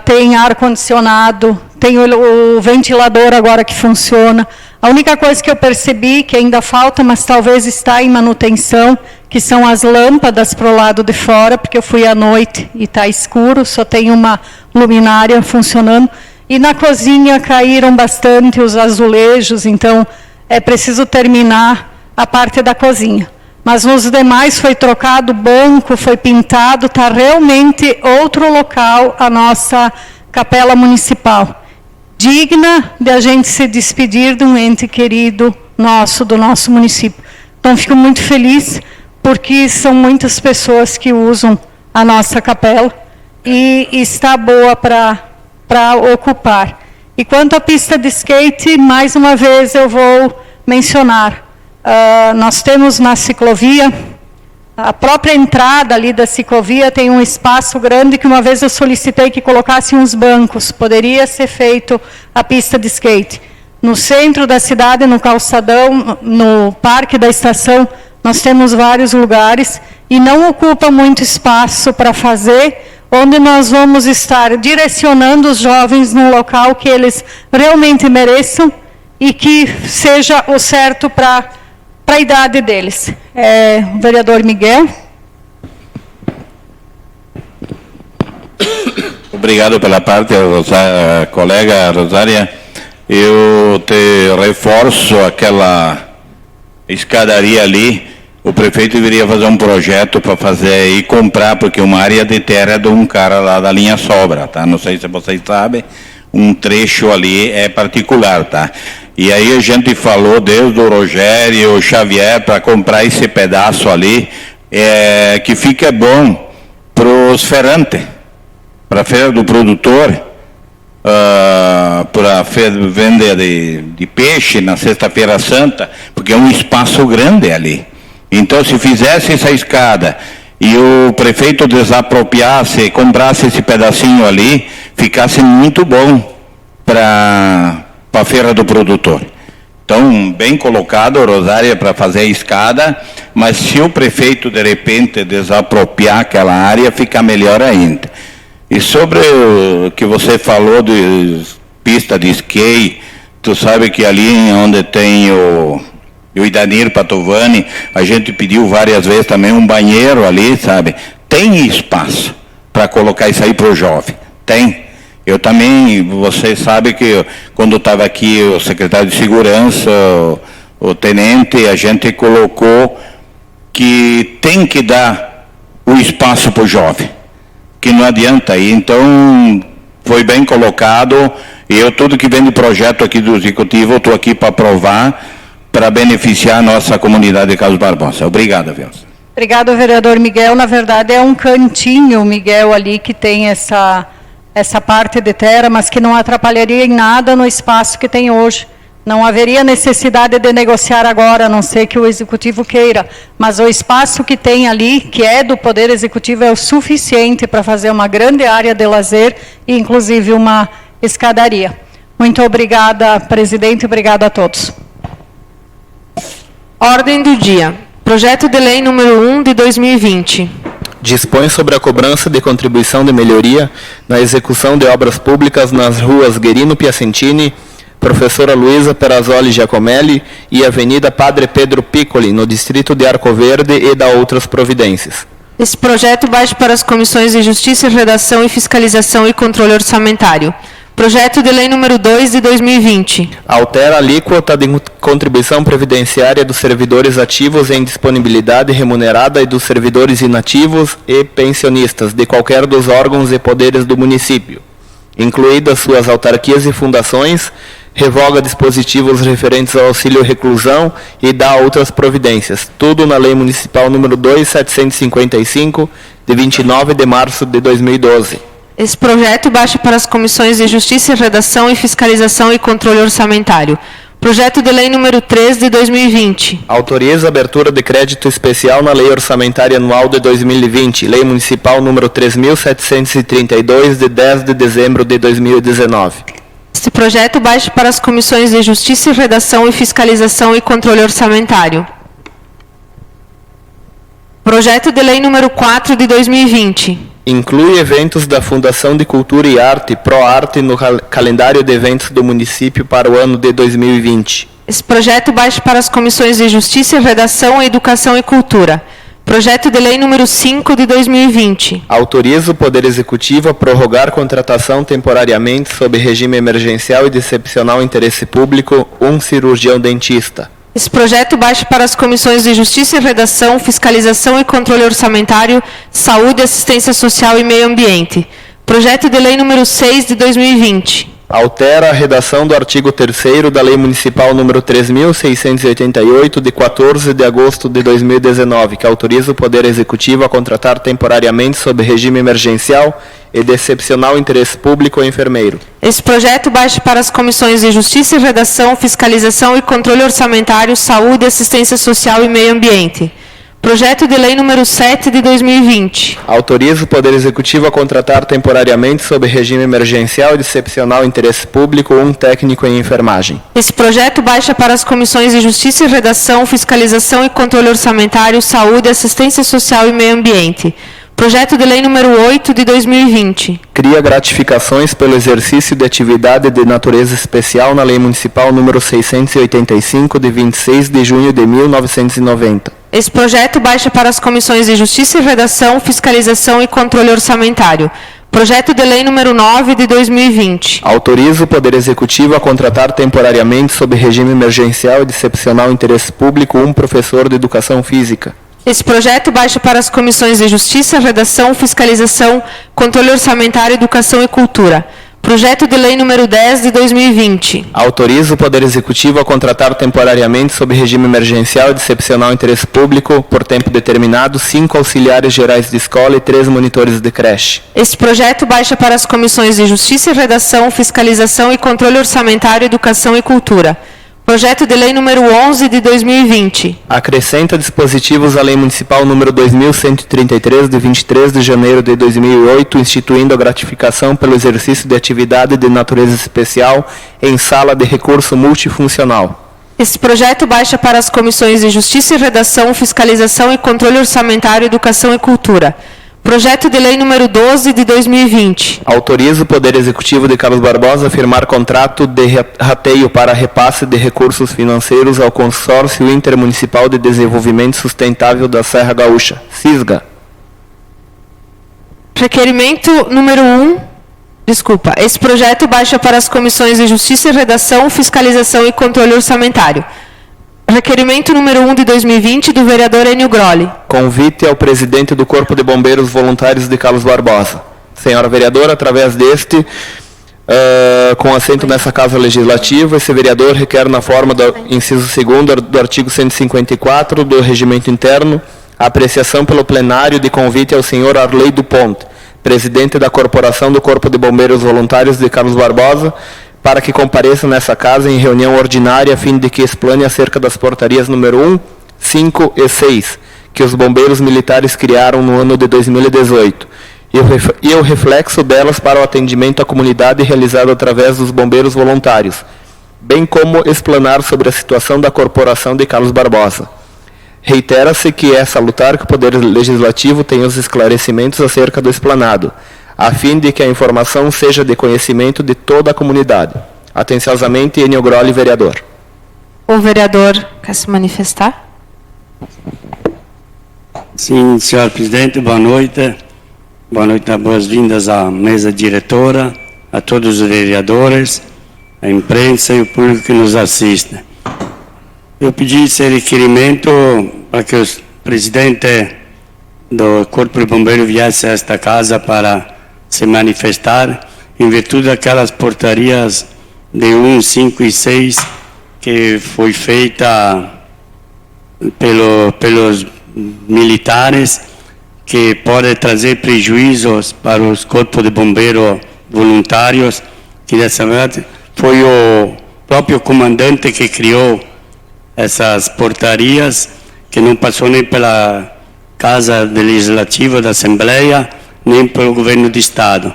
S2: tem ar-condicionado, tem o ventilador agora que funciona, A única coisa que eu percebi, que ainda falta, mas talvez está em manutenção, que são as lâmpadas para o lado de fora, porque eu fui à noite e está escuro, só tem uma luminária funcionando. E na cozinha caíram bastante os azulejos, então é preciso terminar a parte da cozinha. Mas nos demais foi trocado banco, foi pintado, está realmente outro local a nossa capela municipal. Digna de a gente se despedir de um ente querido nosso, do nosso município. Então, fico muito feliz, porque são muitas pessoas que usam a nossa capela e está boa para ocupar. E quanto à pista de skate, mais uma vez eu vou mencionar. Nós temos na ciclovia, a própria entrada ali da ciclovia tem um espaço grande que uma vez eu solicitei que colocassem uns bancos. Poderia ser feito a pista de skate. No centro da cidade, no calçadão, no parque da estação, nós temos vários lugares e não ocupa muito espaço para fazer, onde nós vamos estar direcionando os jovens num local que eles realmente mereçam e que seja o certo para a idade deles. O vereador Miguel.
S9: Obrigado pela parte, colega Rosália. Eu te reforço aquela escadaria ali. O prefeito deveria fazer um projeto para fazer e comprar, porque uma área de terra é de um cara lá da linha Sobra, tá? Não sei se vocês sabem, um trecho ali é particular, tá? E aí a gente falou desde o Rogério, o Xavier, para comprar esse pedaço ali, que fica bom para os feirantes, para a feira do produtor, para a venda de peixe na Sexta-feira Santa, porque é um espaço grande ali. Então, se fizesse essa escada e o prefeito desapropriasse, comprasse esse pedacinho ali, ficasse muito bom para a feira do produtor. Então, bem colocado, Rosária, para fazer a escada, mas se o prefeito, de repente, desapropriar aquela área, fica melhor ainda. E sobre o que você falou de pista de skate, tu sabe que ali onde tem o Idanir Patovani, a gente pediu várias vezes também um banheiro ali, sabe? Tem espaço para colocar isso aí para o jovem, tem. Eu também, você sabe que quando estava aqui o secretário de Segurança, o tenente, a gente colocou que tem que dar o espaço para o jovem, que não adianta. E então, foi bem colocado, e eu tudo que vem de projeto aqui do Executivo, eu estou aqui para aprovar, para beneficiar a nossa comunidade de Carlos Barbosa. Obrigado, Vilsa.
S2: Obrigado, vereador Miguel. Na verdade, é um cantinho, Miguel, ali que tem essa parte de terra, mas que não atrapalharia em nada no espaço que tem hoje. Não haveria necessidade de negociar agora, a não ser que o Executivo queira. Mas o espaço que tem ali, que é do Poder Executivo, é o suficiente para fazer uma grande área de lazer e, inclusive, uma escadaria. Muito obrigada, presidente, obrigada a todos.
S3: Ordem do dia. Projeto de lei número 1 de 2020.
S5: Dispõe sobre a cobrança de contribuição de melhoria na execução de obras públicas nas ruas Guerino Piacentini, Professora Luísa Perazzoli Giacomelli e Avenida Padre Pedro Piccoli, no distrito de Arco Verde, e da outras providências.
S3: Esse projeto baixa para as comissões de Justiça, Redação e Fiscalização e Controle Orçamentário. Projeto de lei número 2 de 2020.
S5: Altera a alíquota de contribuição previdenciária dos servidores ativos em disponibilidade remunerada e dos servidores inativos e pensionistas de qualquer dos órgãos e poderes do município, incluídas suas autarquias e fundações, revoga dispositivos referentes ao auxílio reclusão e dá outras providências. Tudo na Lei Municipal número 2755, de 29 de março de 2012.
S3: Esse projeto baixa para as comissões de Justiça, Redação e Fiscalização e Controle Orçamentário. Projeto de lei número 3 de 2020.
S5: Autoriza a abertura de crédito especial na Lei Orçamentária Anual de 2020, Lei Municipal número 3.732, de 10 de dezembro de 2019.
S3: Este projeto baixa para as comissões de Justiça, Redação e Fiscalização e Controle Orçamentário. Projeto de lei número 4 de 2020.
S5: Inclui eventos da Fundação de Cultura e Arte, ProArte, no calendário de eventos do município para o ano de 2020.
S3: Esse projeto baixa para as comissões de Justiça, Redação, Educação e Cultura. Projeto de Lei número 5 de 2020.
S5: Autoriza o Poder Executivo a prorrogar contratação temporariamente sob regime emergencial e de excepcional interesse público, um cirurgião dentista.
S3: Esse projeto baixa para as comissões de Justiça, Redação, Fiscalização e Controle Orçamentário, Saúde, Assistência Social e Meio Ambiente. Projeto de Lei número 6 de 2020.
S5: Altera a redação do artigo 3º da Lei Municipal número 3.688, de 14 de agosto de 2019, que autoriza o Poder Executivo a contratar temporariamente sob regime emergencial e de excepcional interesse público o enfermeiro.
S3: Esse projeto baixa para as comissões de Justiça, Redação, Fiscalização e Controle Orçamentário, Saúde, Assistência Social e Meio Ambiente. Projeto de Lei número 7 de 2020.
S5: Autoriza o Poder Executivo a contratar temporariamente sob regime emergencial e de excepcional interesse público um técnico em enfermagem.
S3: Esse projeto baixa para as comissões de Justiça, Redação, Fiscalização e Controle Orçamentário, Saúde, Assistência Social e Meio Ambiente. Projeto de Lei número 8 de 2020.
S5: Cria gratificações pelo exercício de atividade de natureza especial na Lei Municipal número 685, de 26 de junho de 1990.
S3: Esse projeto baixa para as comissões de Justiça, Redação, Fiscalização e Controle Orçamentário. Projeto de Lei número 9 de 2020.
S5: Autoriza o Poder Executivo a contratar temporariamente sob regime emergencial e de excepcional interesse público um professor de Educação Física.
S3: Esse projeto baixa para as comissões de Justiça, Redação, Fiscalização, Controle Orçamentário, Educação e Cultura. Projeto de Lei número 10 de 2020.
S5: Autoriza o Poder Executivo a contratar temporariamente sob regime emergencial e de excepcional interesse público, por tempo determinado, 5 auxiliares gerais de escola e 3 monitores de creche.
S3: Esse projeto baixa para as comissões de Justiça, Redação, Fiscalização e Controle Orçamentário, Educação e Cultura. Projeto de Lei número 11 de 2020.
S5: Acrescenta dispositivos à Lei Municipal número 2133, de 23 de janeiro de 2008, instituindo a gratificação pelo exercício de atividade de natureza especial em sala de recurso multifuncional.
S3: Esse projeto baixa para as comissões de Justiça, Redação, Fiscalização e Controle Orçamentário, Educação e Cultura. Projeto de Lei número 12 de 2020.
S5: Autoriza o Poder Executivo de Carlos Barbosa a firmar contrato de rateio para repasse de recursos financeiros ao Consórcio Intermunicipal de Desenvolvimento Sustentável da Serra Gaúcha, CISGA.
S3: Requerimento número 1. Esse projeto baixa para as comissões de Justiça, Redação, Fiscalização e Controle Orçamentário. Requerimento número 1 de 2020, do vereador Enio Grolli.
S5: Convite ao presidente do Corpo de Bombeiros Voluntários de Carlos Barbosa. Senhora vereadora, através deste, com assento nessa Casa Legislativa, esse vereador requer, na forma do inciso 2º do artigo 154 do Regimento Interno, a apreciação pelo plenário de convite ao senhor Arley do Ponte, presidente da Corporação do Corpo de Bombeiros Voluntários de Carlos Barbosa, para que compareça nessa casa em reunião ordinária a fim de que explane acerca das portarias número 1, 5 e 6, que os bombeiros militares criaram no ano de 2018, e o reflexo delas para o atendimento à comunidade realizado através dos bombeiros voluntários, bem como explanar sobre a situação da Corporação de Carlos Barbosa. Reitera-se que é salutar que o Poder Legislativo tenha os esclarecimentos acerca do explanado, a fim de que a informação seja de conhecimento de toda a comunidade. Atenciosamente, Enio Grolli, vereador.
S3: O vereador quer se manifestar?
S4: Sim, senhor presidente, boa noite. Boa noite, boas-vindas à mesa diretora, a todos os vereadores, a imprensa e o público que nos assiste. Eu pedi esse requerimento para que o presidente do Corpo de Bombeiros viesse a esta casa para se manifestar em virtude daquelas portarias de 1, 5 e 6 que foi feita pelos militares, que pode trazer prejuízos para os corpos de bombeiros voluntários, que dessa vez foi o próprio comandante que criou essas portarias, que não passou nem pela Casa Legislativa da Assembleia, nem pelo Governo do Estado.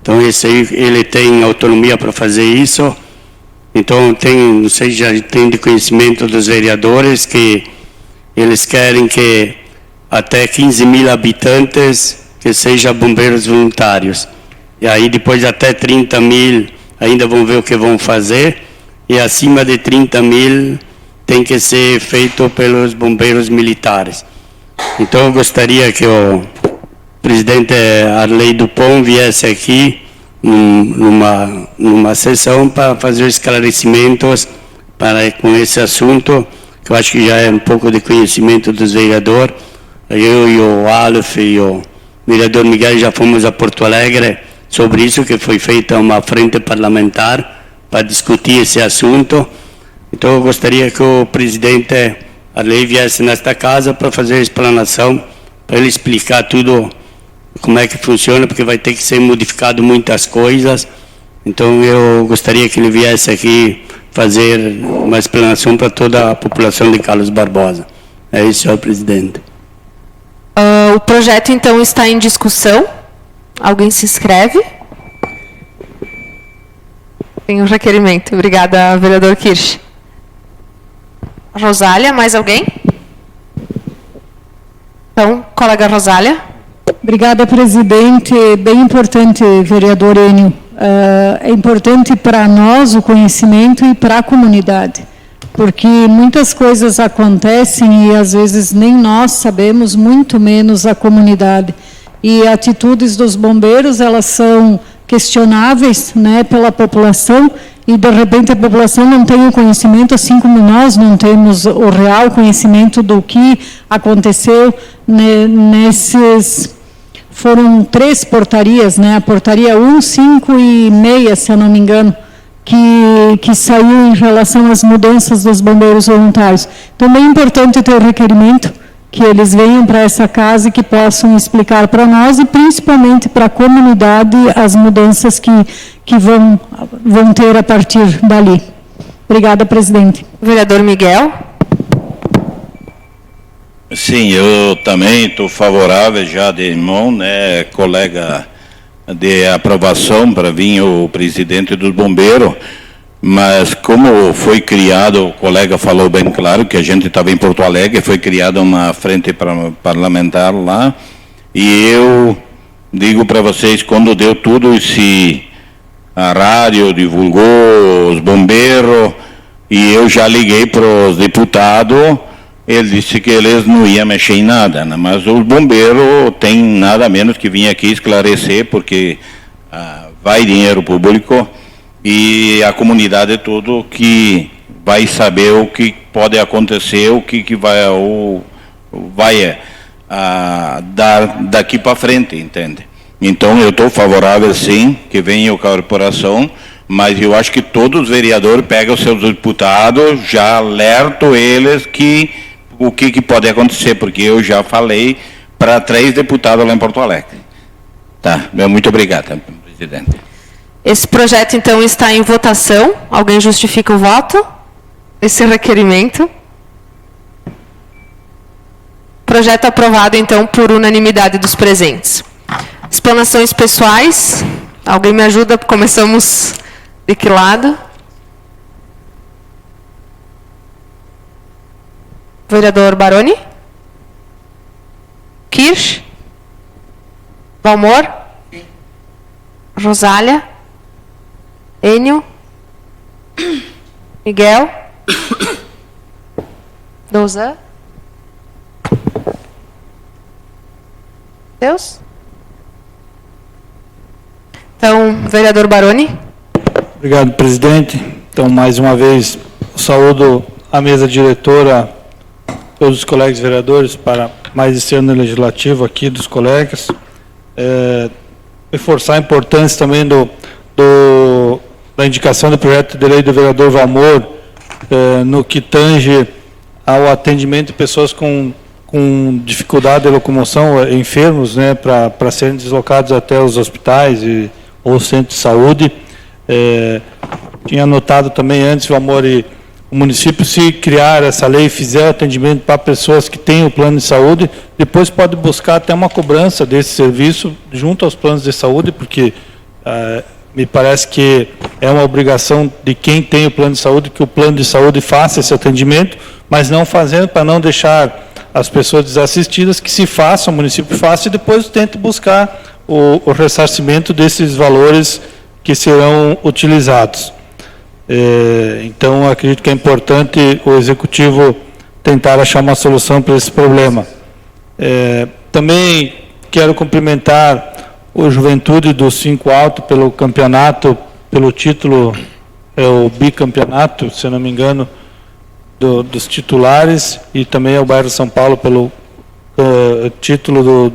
S4: Então, ele tem autonomia para fazer isso. Então, não sei, já tem de conhecimento dos vereadores que eles querem que até 15 mil habitantes que sejam bombeiros voluntários. E aí, depois, até 30 mil, ainda vão ver o que vão fazer. e acima de 30 mil tem que ser feito pelos bombeiros militares. Então eu gostaria que o presidente Arley Dupont viesse aqui numa sessão para fazer esclarecimentos com esse assunto, que eu acho que já é um pouco de conhecimento dos vereadores. Eu e o Aleph e o vereador Miguel já fomos a Porto Alegre sobre isso, que foi feita uma frente parlamentar para discutir esse assunto. Então eu gostaria que o presidente Arley viesse nesta casa para fazer a explanação, para ele explicar tudo como é que funciona, porque vai ter que ser modificado muitas coisas. Então eu gostaria que ele viesse aqui fazer uma explanação para toda a população de Carlos Barbosa. É isso, senhor presidente.
S3: O projeto, então, está em discussão. Alguém se inscreve? Tem um requerimento. Obrigada, vereador Kirsch. Rosália, mais alguém? Então, colega Rosália.
S2: Obrigada, presidente. Bem importante, vereador Enio. É importante para nós o conhecimento e para a comunidade, porque muitas coisas acontecem e às vezes nem nós sabemos, muito menos a comunidade. E atitudes dos bombeiros, elas são questionáveis, né, pela população, e de repente a população não tem o conhecimento, assim como nós não temos o real conhecimento do que aconteceu nesses... Foram 3 portarias, né? A portaria 1, 5 e meia, se eu não me engano, que saiu em relação às mudanças dos bombeiros voluntários. Então, é importante ter o requerimento, que eles venham para essa casa e que possam explicar para nós e principalmente para a comunidade as mudanças que vão ter a partir dali. Obrigada, presidente.
S3: Vereador Miguel.
S9: Sim, eu também estou favorável já de mão, né, colega, de aprovação para vir o presidente dos bombeiros, mas como foi criado, o colega falou bem claro que a gente estava em Porto Alegre, foi criada uma frente parlamentar lá, e eu digo para vocês, quando deu tudo, se a rádio divulgou os bombeiros, e eu já liguei para os deputados, ele disse que eles não iam mexer em nada, né? Mas os bombeiros têm nada menos que vir aqui esclarecer, porque vai dinheiro público e a comunidade toda que vai saber o que pode acontecer, o que vai dar daqui para frente, entende? Então eu estou favorável sim que venha a corporação, mas eu acho que todos os vereadores pegam os seus deputados, já alertam eles que o que pode acontecer, porque eu já falei para 3 deputados lá em Porto Alegre. Tá, muito obrigado, presidente.
S3: Esse projeto, então, está em votação. Alguém justifica o voto? Esse requerimento. Projeto aprovado, então, por unanimidade dos presentes. Explanações pessoais. Alguém me ajuda? Começamos de que lado? Vereador Baroni? Kirsch? Valmor? Rosália? Enio? Miguel? Douzan? Deus? Então, vereador Baroni?
S6: Obrigado, presidente. Então, mais uma vez, saúdo a mesa diretora, todos os colegas vereadores, para mais esse ano legislativo aqui dos colegas. Reforçar a importância também da indicação do projeto de lei do vereador Valmor, no que tange ao atendimento de pessoas com dificuldade de locomoção, enfermos, né, para serem deslocados até os hospitais ou centros de saúde. Tinha notado também antes, Valmor, o município, se criar essa lei e fizer o atendimento para pessoas que têm o plano de saúde, depois pode buscar até uma cobrança desse serviço junto aos planos de saúde, porque me parece que é uma obrigação de quem tem o plano de saúde, que o plano de saúde faça esse atendimento, mas não fazendo para não deixar as pessoas desassistidas, que se faça, o município faça, e depois tente buscar o ressarcimento desses valores que serão utilizados. Então, acredito que é importante o Executivo tentar achar uma solução para esse problema. Também quero cumprimentar o Juventude do 5 Alto pelo campeonato, pelo título, o bicampeonato, se não me engano, dos titulares, e também ao bairro São Paulo pelo título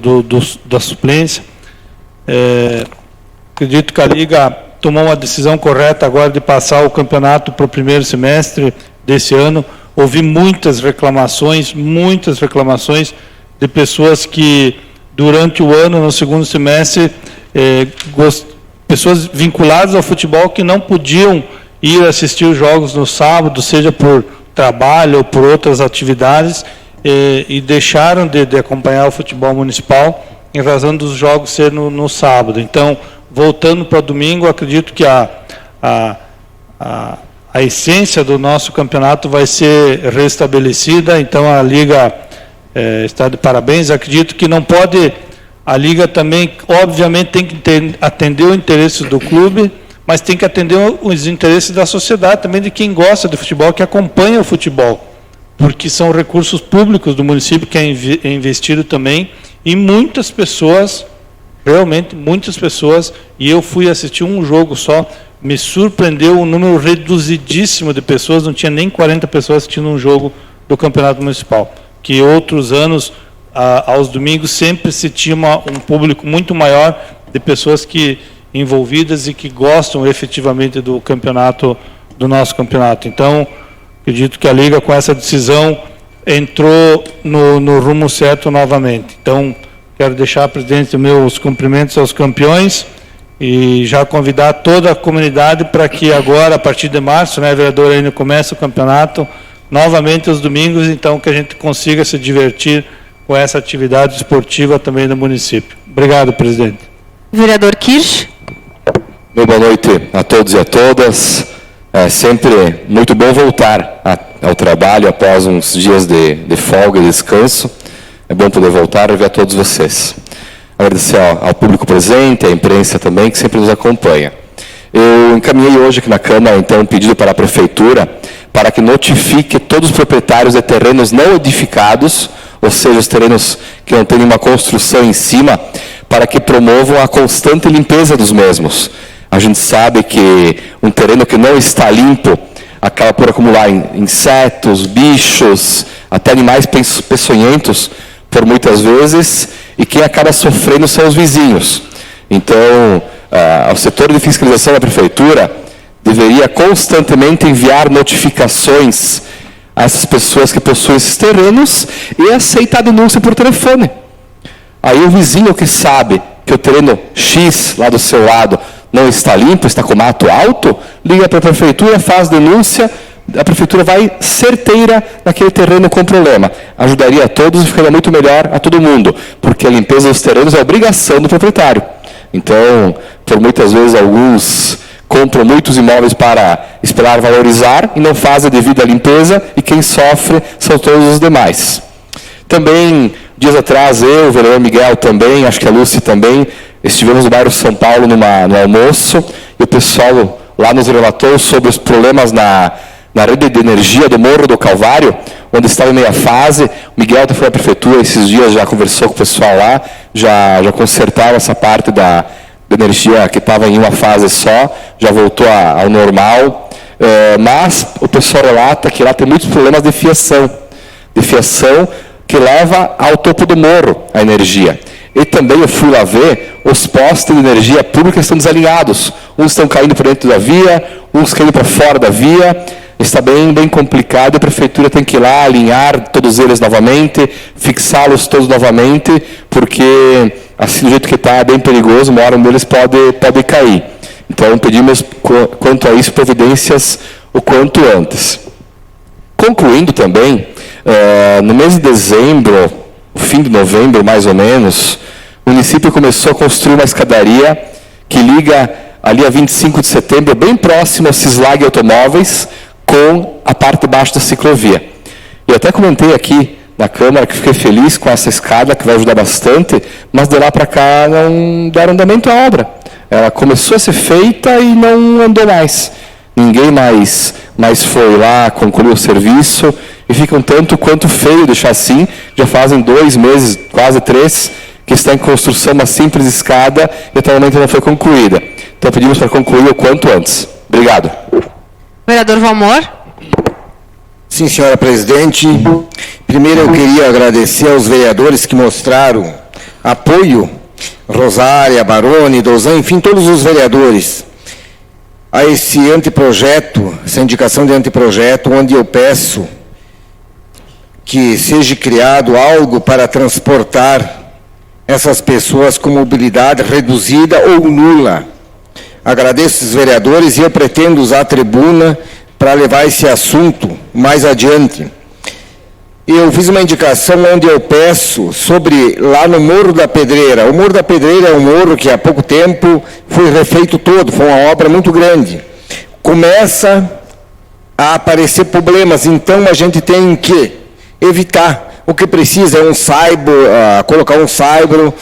S6: da suplência. Acredito que a Liga tomou uma decisão correta agora de passar o campeonato para o primeiro semestre desse ano. Ouvi muitas reclamações de pessoas que, durante o ano, no segundo semestre, pessoas vinculadas ao futebol que não podiam ir assistir os jogos no sábado, seja por trabalho ou por outras atividades, e deixaram de acompanhar o futebol municipal em razão dos jogos ser no sábado. Então, voltando para domingo, acredito que a essência do nosso campeonato vai ser restabelecida. Então, a Liga está de parabéns. Acredito que não pode... A Liga também, obviamente, tem que atender o interesse do clube, mas tem que atender os interesses da sociedade, também de quem gosta de futebol, que acompanha o futebol, porque são recursos públicos do município que é investido também, e muitas pessoas, realmente muitas pessoas, e eu fui assistir um jogo só, me surpreendeu um número reduzidíssimo de pessoas, não tinha nem 40 pessoas assistindo um jogo do Campeonato Municipal, que outros anos, aos domingos, sempre se tinha um público muito maior de pessoas envolvidas e que gostam efetivamente do campeonato, do nosso campeonato. Então, acredito que a Liga, com essa decisão, entrou no rumo certo novamente. Então, quero deixar, presidente, meus cumprimentos aos campeões e já convidar toda a comunidade para que agora, a partir de março, né, vereador, ainda começa o campeonato, novamente aos domingos, então que a gente consiga se divertir com essa atividade esportiva também do município. Obrigado, presidente.
S3: Vereador Kirsch.
S5: Boa noite a todos e a todas. É sempre muito bom voltar ao trabalho após uns dias de folga e descanso. É bom poder voltar e ver a todos vocês. Agradecer ao público presente, à imprensa também, que sempre nos acompanha. Eu encaminhei hoje aqui na Câmara, então, um pedido para a Prefeitura para que notifique todos os proprietários de terrenos não edificados, ou seja, os terrenos que não têm nenhuma construção em cima, para que promovam a constante limpeza dos mesmos. A gente sabe que um terreno que não está limpo acaba por acumular insetos, bichos, até animais peçonhentos, por muitas vezes, e quem acaba sofrendo são os vizinhos. Então, o setor de fiscalização da Prefeitura deveria constantemente enviar notificações a essas pessoas que possuem esses terrenos e aceitar a denúncia por telefone. Aí o vizinho que sabe que o terreno X, lá do seu lado, não está limpo, está com mato alto, liga para a Prefeitura, faz denúncia, a Prefeitura vai certeira naquele terreno com problema. Ajudaria a todos e ficaria muito melhor a todo mundo, porque a limpeza dos terrenos é obrigação do proprietário. Então, por muitas vezes, alguns compram muitos imóveis para esperar valorizar e não fazem a devida limpeza, e quem sofre são todos os demais. Também, dias atrás, eu, o vereador Miguel também, acho que a Lúcia também, estivemos no bairro São Paulo no almoço, e o pessoal lá nos relatou sobre os problemas na rede de energia do Morro do Calvário, onde estava em meia fase. O Miguel foi à Prefeitura esses dias, já conversou com o pessoal lá, já consertaram essa parte da energia que estava em uma fase só, já voltou ao normal, mas o pessoal relata que lá tem muitos problemas de fiação que leva ao topo do morro a energia. E também eu fui lá ver, os postes de energia pública estão desalinhados, uns estão caindo por dentro da via, uns caindo para fora da via, está bem complicado, a Prefeitura tem que ir lá alinhar todos eles novamente, fixá-los todos novamente, porque assim do jeito que está é bem perigoso, uma hora um deles pode cair. Então pedimos quanto a isso providências o quanto antes. Concluindo também, no mês de dezembro, fim de novembro mais ou menos, o município começou a construir uma escadaria que liga ali a 25 de setembro, bem próximo ao Cislag Automóveis, com a parte de baixo da ciclovia. Eu até comentei aqui na Câmara que fiquei feliz com essa escada, que vai ajudar bastante, mas de lá para cá não deram andamento à obra. Ela começou a ser feita e não andou mais. ninguém mais foi lá, concluiu o serviço, e fica um tanto quanto feio deixar assim. Já fazem 2 meses, quase 3, que está em construção uma simples escada e até o momento não foi concluída. Então pedimos para concluir o quanto antes. Obrigado.
S3: Vereador Valmor.
S7: Sim, senhora presidente. Primeiro eu queria agradecer aos vereadores que mostraram apoio, Rosália, Baroni, Dozan, enfim, todos os vereadores, a esse anteprojeto, essa indicação de anteprojeto, onde eu peço que seja criado algo para transportar essas pessoas com mobilidade reduzida ou nula. Agradeço os vereadores e eu pretendo usar a tribuna para levar esse assunto mais adiante. Eu fiz uma indicação onde eu peço sobre, lá no Morro da Pedreira. O Morro da Pedreira é um morro que há pouco tempo foi refeito todo, foi uma obra muito grande. Começa a aparecer problemas, então a gente tem que evitar. O que precisa é um saibro, colocar um saibro,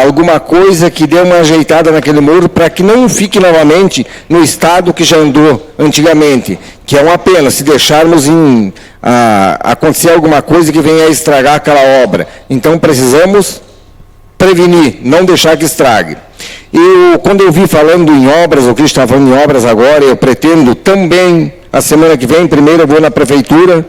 S7: alguma coisa que dê uma ajeitada naquele muro para que não fique novamente no estado que já andou antigamente, que é uma pena se deixarmos acontecer alguma coisa que venha a estragar aquela obra. Então precisamos prevenir, não deixar que estrague. Quando eu vi falando em obras, o Cristo estava falando em obras agora, eu pretendo também, a semana que vem, primeiro eu vou na prefeitura,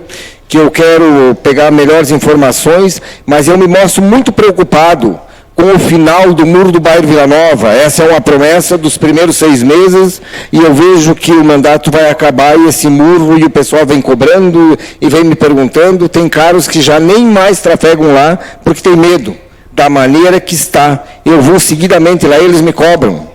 S7: que eu quero pegar melhores informações, mas eu me mostro muito preocupado com o final do muro do bairro Vila Nova. Essa é uma promessa dos primeiros 6 meses, e eu vejo que o mandato vai acabar e esse muro, e o pessoal vem cobrando e vem me perguntando. Tem carros que já nem mais trafegam lá, porque tem medo da maneira que está. Eu vou seguidamente lá e eles me cobram.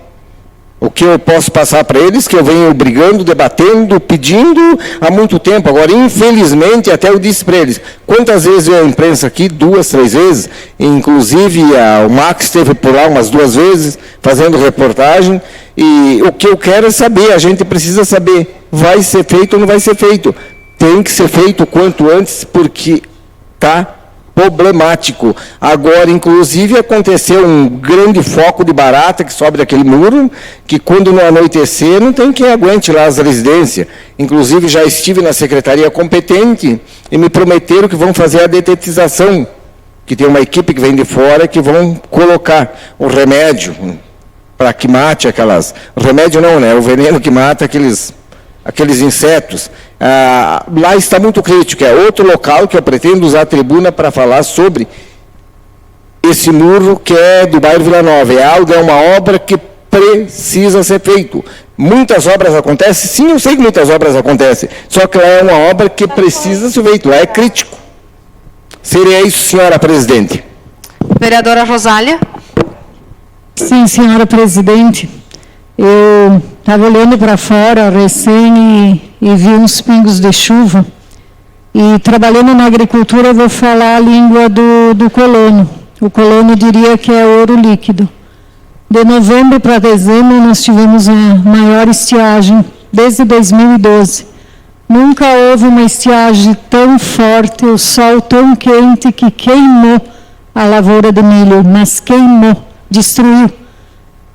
S7: O que eu posso passar para eles, que eu venho brigando, debatendo, pedindo há muito tempo. Agora, infelizmente, até eu disse para eles, quantas vezes eu imprensa aqui? 2, 3 vezes, inclusive o Max esteve por lá umas 2 vezes, fazendo reportagem, e o que eu quero é saber, a gente precisa saber, vai ser feito ou não vai ser feito? Tem que ser feito o quanto antes, porque está problemático. Agora, inclusive, aconteceu um grande foco de barata que sobe daquele muro, que quando no anoitecer não tem quem aguente lá as residências. Inclusive, já estive na secretaria competente e me prometeram que vão fazer a detetização, que tem uma equipe que vem de fora que vão colocar o remédio para que mate aquelas... O remédio não, né? O veneno que mata aqueles insetos. Lá está muito crítico, é outro local que eu pretendo usar a tribuna para falar sobre esse muro que é do bairro Vila Nova. É uma obra que precisa ser feito. Muitas obras acontecem, sim, eu sei que muitas obras acontecem, só que lá é uma obra que precisa ser feita, lá é crítico. Seria isso, senhora presidente.
S3: Vereadora Rosália.
S2: Sim, senhora presidente. Eu estava olhando para fora recém e vi uns pingos de chuva. E trabalhando na agricultura, eu vou falar a língua do colono. O colono diria que é ouro líquido. De novembro para dezembro, nós tivemos a maior estiagem desde 2012. Nunca houve uma estiagem tão forte, o sol tão quente que queimou a lavoura de milho, mas queimou, destruiu.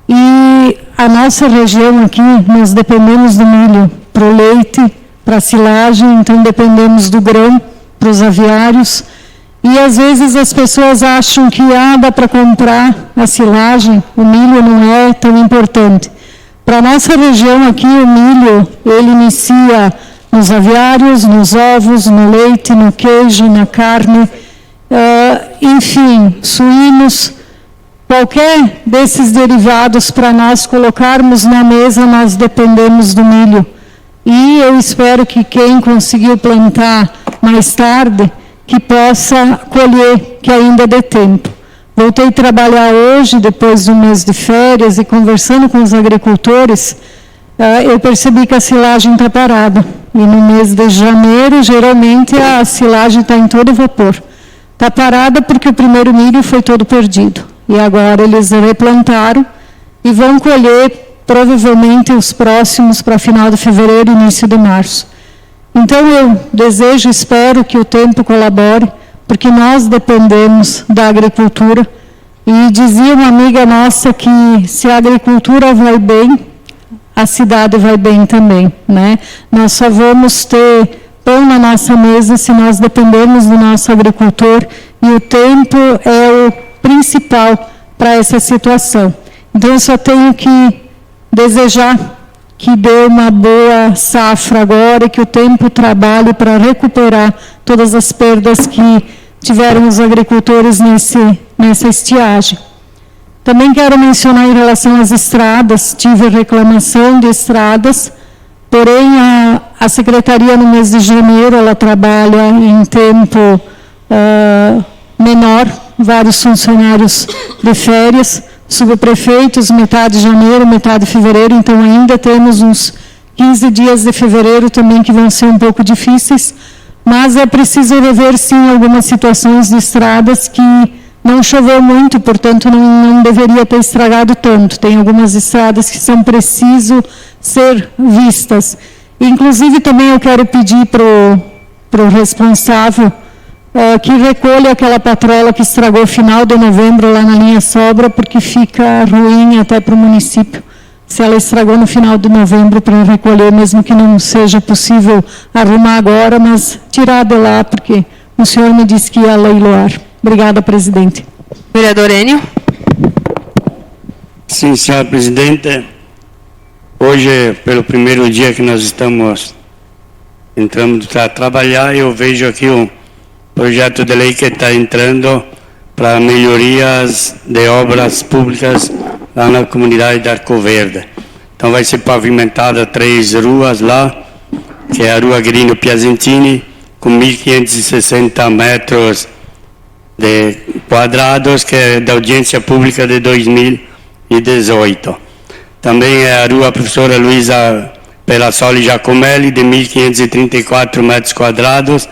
S2: E a nossa região aqui, nós dependemos do milho para o leite, para a silagem, então dependemos do grão para os aviários. E às vezes as pessoas acham que dá para comprar a silagem, o milho não é tão importante. Para a nossa região aqui, o milho, ele inicia nos aviários, nos ovos, no leite, no queijo, na carne, enfim, suínos. Qualquer desses derivados para nós colocarmos na mesa, nós dependemos do milho. E eu espero que quem conseguiu plantar mais tarde, que possa colher, que ainda dê tempo. Voltei a trabalhar hoje, depois do mês de férias, e conversando com os agricultores, eu percebi que a silagem está parada. E no mês de janeiro, geralmente, a silagem está em todo vapor. Está parada porque o primeiro milho foi todo perdido. E agora eles replantaram e vão colher provavelmente os próximos para final de fevereiro e início de março. Então eu desejo, espero que o tempo colabore, porque nós dependemos da agricultura. E dizia uma amiga nossa que se a agricultura vai bem, a cidade vai bem também, né? Nós só vamos ter pão na nossa mesa se nós dependermos do nosso agricultor, e o tempo é o principal para essa situação. Então, eu só tenho que desejar que dê uma boa safra agora e que o tempo trabalhe para recuperar todas as perdas que tiveram os agricultores nessa estiagem. Também quero mencionar em relação às estradas, tive reclamação de estradas, porém a Secretaria no mês de janeiro, ela trabalha em tempo menor, vários funcionários de férias, subprefeitos, metade de janeiro, metade de fevereiro, então ainda temos uns 15 dias de fevereiro também que vão ser um pouco difíceis, mas é preciso rever, sim, algumas situações de estradas que não choveu muito, portanto, não deveria ter estragado tanto. Tem algumas estradas que são preciso ser vistas. Inclusive, também eu quero pedir para o responsável que recolha aquela patrola que estragou final de novembro lá na linha Sobra, porque fica ruim até para o município. Se ela estragou no final de novembro, para recolher, mesmo que não seja possível arrumar agora, mas tirar de lá, porque o senhor me disse que ia leiloar. Obrigada, presidente.
S3: Vereador Enio.
S4: Sim, senhora presidente. Hoje, pelo primeiro dia que nós estamos entrando para trabalhar, eu vejo aqui um projeto de lei que está entrando para melhorias de obras públicas lá na comunidade de Arco Verde. Então vai ser pavimentada 3 ruas lá, que é a Rua Grino Piacentini, com 1.560 metros de quadrados, que é da audiência pública de 2018. Também é a Rua Professora Luísa Perassoli Giacomelli, de 1.534 metros quadrados,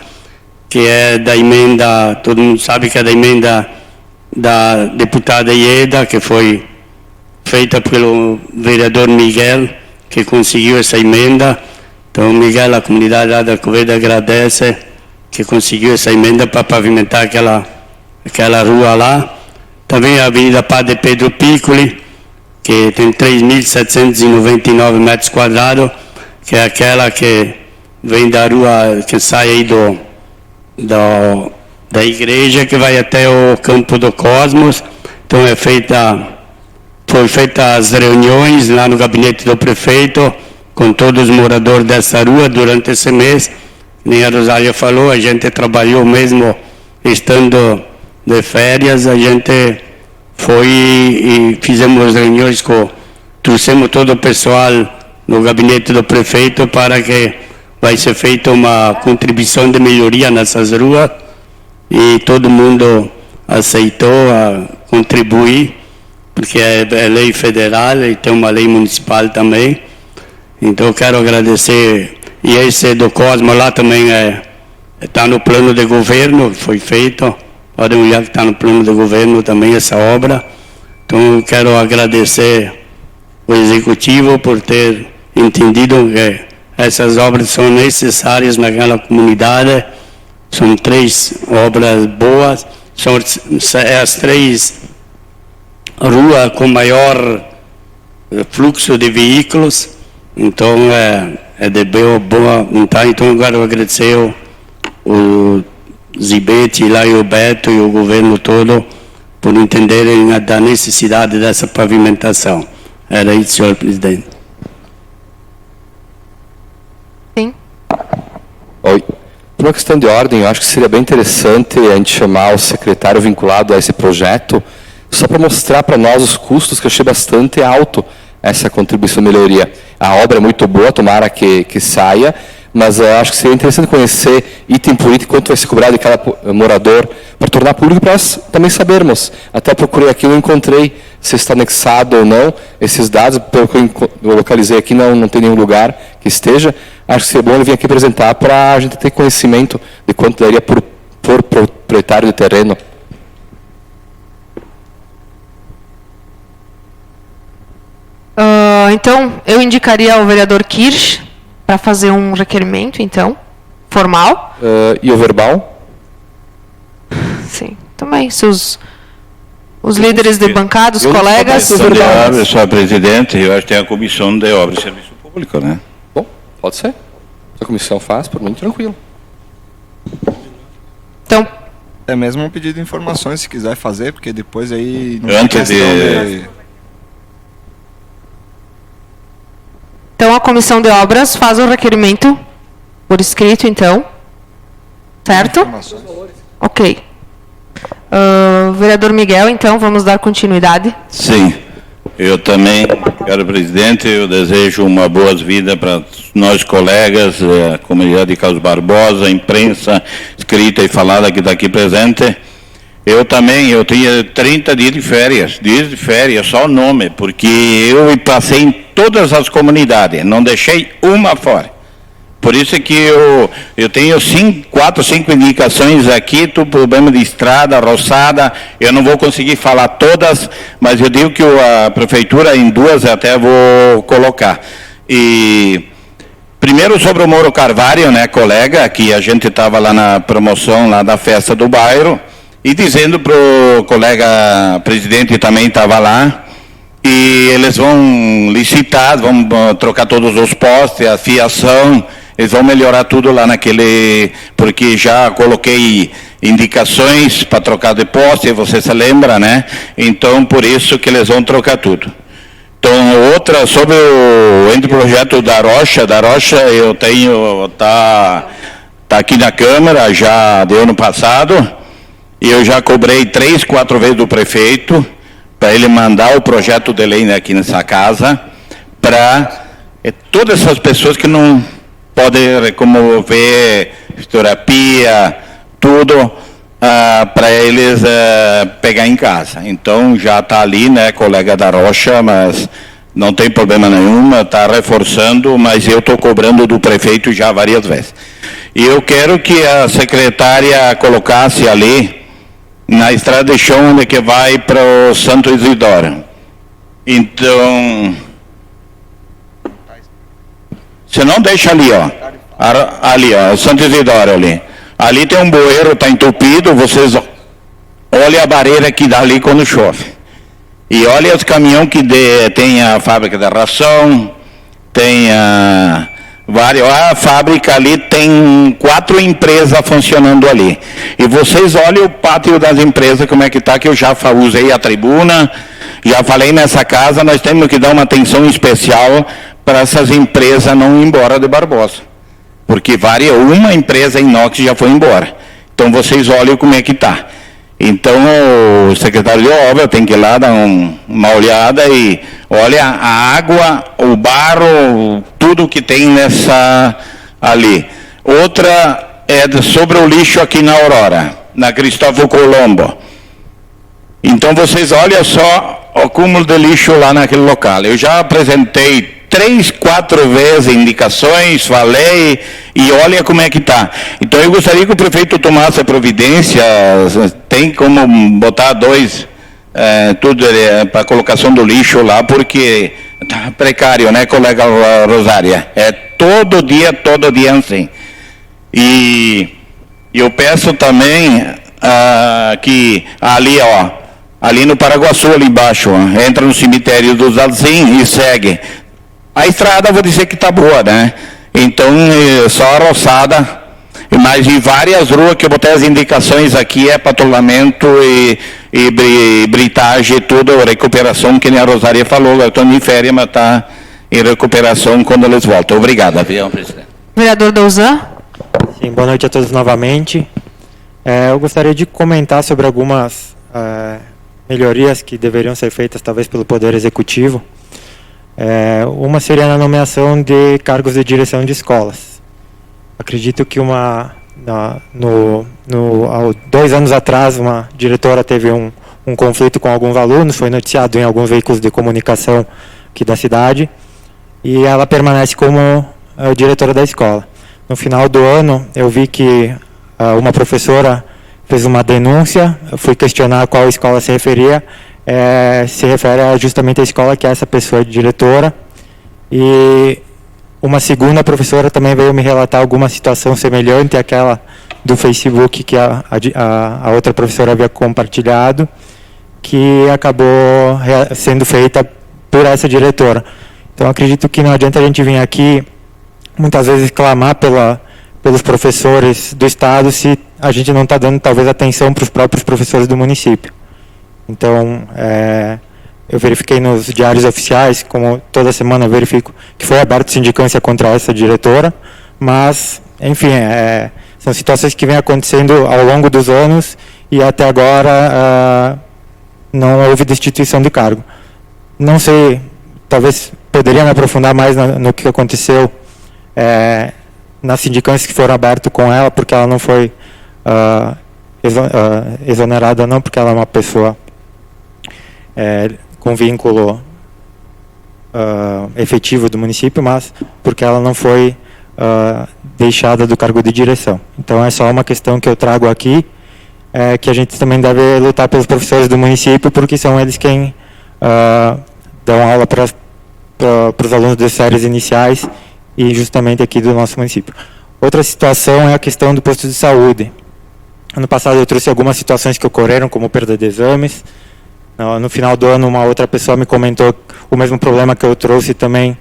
S4: que é da emenda, todo mundo sabe que é da emenda da deputada Ieda, que foi feita pelo vereador Miguel, que conseguiu essa emenda. Então, Miguel, a comunidade lá da Arco Verde agradece que conseguiu essa emenda para pavimentar aquela rua lá. Também a Avenida Padre Pedro Piccoli, que tem 3.799 metros quadrados, que é aquela que vem da rua, que sai aí da igreja, que vai até o Campo do Cosmos. Então foi feita as reuniões lá no gabinete do prefeito com todos os moradores dessa rua durante esse mês. Nem a Rosália falou, a gente trabalhou mesmo estando de férias, a gente foi e fizemos reuniões trouxemos todo o pessoal no gabinete do prefeito para que vai ser feita uma contribuição de melhoria nessas ruas, e todo mundo aceitou a contribuir, porque é lei federal e tem uma lei municipal também. Então eu quero agradecer. E esse do Cosmo lá também está no plano de governo, foi feito. Podem olhar que está no plano de governo também essa obra. Então eu quero agradecer o executivo por ter entendido que essas obras são necessárias naquela comunidade. São 3 obras boas, são as 3 ruas com maior fluxo de veículos. Então é de boa vontade. Então eu quero agradecer o Zibete lá e o Beto e o governo todo por entenderem da necessidade dessa pavimentação. Era isso, senhor presidente.
S3: Sim.
S5: Oi. Por uma questão de ordem, eu acho que seria bem interessante a gente chamar o secretário vinculado a esse projeto, só para mostrar para nós os custos, que eu achei bastante alto essa contribuição de melhoria. A obra é muito boa, tomara que saia, mas eu acho que seria interessante conhecer item por item quanto vai ser cobrado de cada morador, para tornar público, para nós também sabermos. Até procurei aqui, não encontrei se está anexado ou não esses dados, pelo que eu localizei aqui, não tem nenhum lugar que esteja. Acho que seria bom ele vir aqui apresentar para a gente ter conhecimento de quanto daria por proprietário do terreno.
S3: Então, eu indicaria ao vereador Kirsch para fazer um requerimento, então, formal.
S5: E o verbal?
S3: Sim, também. Se os Os líderes de bancada, os colegas.
S9: Senhor presidente, eu acho que tem a Comissão de Obras e Serviço Público, né?
S10: Bom, pode ser. Se a comissão faz, por mim, tranquilo.
S3: Então,
S11: É mesmo um pedido de informações, se quiser fazer, porque depois aí... não
S9: Antes
S11: tem questão
S9: de-
S3: então a comissão de obras faz o requerimento por escrito, então. Certo?
S11: informações.
S3: Ok. Vereador Miguel, então, vamos dar continuidade.
S9: Sim. Eu também, caro presidente, eu desejo uma boas-vindas para nós colegas, a comunidade de Carlos Barbosa, a imprensa escrita e falada que está aqui presente. Eu também, eu tinha 30 dias de férias, só o nome, porque eu passei em todas as comunidades, não deixei uma fora. Por isso é que eu tenho 4, 5 indicações aqui, do problema de estrada, roçada, eu não vou conseguir falar todas, mas eu digo que a prefeitura em 2 até vou colocar. E primeiro sobre o Moro Carvalho, né, colega, que a gente estava lá na promoção lá da festa do bairro, e dizendo para o colega presidente também estava lá, e eles vão licitar, vão trocar todos os postes, a fiação, eles vão melhorar tudo lá naquele, porque já coloquei indicações para trocar de poste, você se lembra, né? Então, por isso que eles vão trocar tudo. Então, outra, sobre o projeto da Rocha eu tenho, tá aqui na Câmara, já de ano passado, e eu já cobrei 3, 4 vezes do prefeito, para ele mandar o projeto de lei aqui nessa casa, para todas essas pessoas que não podem comover terapia, tudo, para eles pegar em casa. Então, já está ali, né, colega da Rocha, mas não tem problema nenhum, está reforçando, mas eu estou cobrando do prefeito já várias vezes. E eu quero que a secretária colocasse ali, na estrada de chão, onde que vai para o Santo Isidoro. Então, você não deixa ali, ó. Ali, ó, o Santo Isidoro ali. Ali tem um bueiro, está entupido, vocês olhem a barreira que dá ali quando chove. E olha os caminhões que tem a fábrica da ração, tem a fábrica ali, tem 4 empresas funcionando ali. E vocês olhem o pátio das empresas, como é que está, que eu já usei a tribuna, já falei nessa casa, nós temos que dar uma atenção especial para essas empresas não ir embora de Barbosa. Porque uma empresa inox já foi embora. Então vocês olhem como é que está. Então o secretário de obra tem que ir lá dar uma olhada e olha a água, o barro, tudo que tem nessa ali. Outra é sobre o lixo aqui na Aurora, na Cristóvão Colombo. Então vocês olham só o acúmulo de lixo lá naquele local. Eu já apresentei 3, 4 vezes indicações, falei, e olha como é que está. Então eu gostaria que o prefeito tomasse a providência, tem como botar 2, tudo para colocação do lixo lá, porque está precário, né, colega Rosária? É todo dia assim. E eu peço também que ali, ó, ali no Paraguaçu, ali embaixo, ó, entra no cemitério dos Alzim e segue. A estrada, vou dizer que está boa, né? Então, só a roçada, mas em várias ruas que eu botei as indicações aqui, é patrulhamento e britagem, tudo, recuperação, que nem a Rosária falou, eu estou em férias, mas está em recuperação quando eles voltam. Obrigado, avião, presidente.
S3: Vereador Douzan.
S8: Sim, boa noite a todos novamente. Eu gostaria de comentar sobre algumas melhorias que deveriam ser feitas, talvez, pelo Poder Executivo. Uma seria na nomeação de cargos de direção de escolas. Acredito que há 2 anos atrás, uma diretora teve um conflito com alguns alunos, foi noticiado em alguns veículos de comunicação aqui da cidade, e ela permanece como diretora da escola. No final do ano, eu vi que uma professora fez uma denúncia, eu fui questionar a qual escola se referia, se refere justamente à escola que essa pessoa é diretora, e uma segunda professora também veio me relatar alguma situação semelhante àquela do Facebook que a outra professora havia compartilhado, que acabou sendo feita por essa diretora. Então, acredito que não adianta a gente vir aqui, muitas vezes, clamar pelos professores do Estado se a gente não está dando, talvez, atenção para os próprios professores do município. Então, eu verifiquei nos diários oficiais, como toda semana eu verifico, que foi aberta sindicância contra essa diretora, mas, enfim, são situações que vêm acontecendo ao longo dos anos e até agora não houve destituição de cargo. Não sei, talvez poderia me aprofundar mais no que aconteceu nas sindicâncias que foram abertas com ela, porque ela não foi exonerada, não porque ela é uma pessoa com vínculo efetivo do município, mas porque ela não foi deixada do cargo de direção. Então, é só uma questão que eu trago aqui, que a gente também deve lutar pelos professores do município, porque são eles quem dão aula para os alunos das séries iniciais e justamente aqui do nosso município. Outra situação é a questão do posto de saúde. Ano passado eu trouxe algumas situações que ocorreram, como perda de exames. No final do ano, uma outra pessoa me comentou o mesmo problema que eu trouxe também,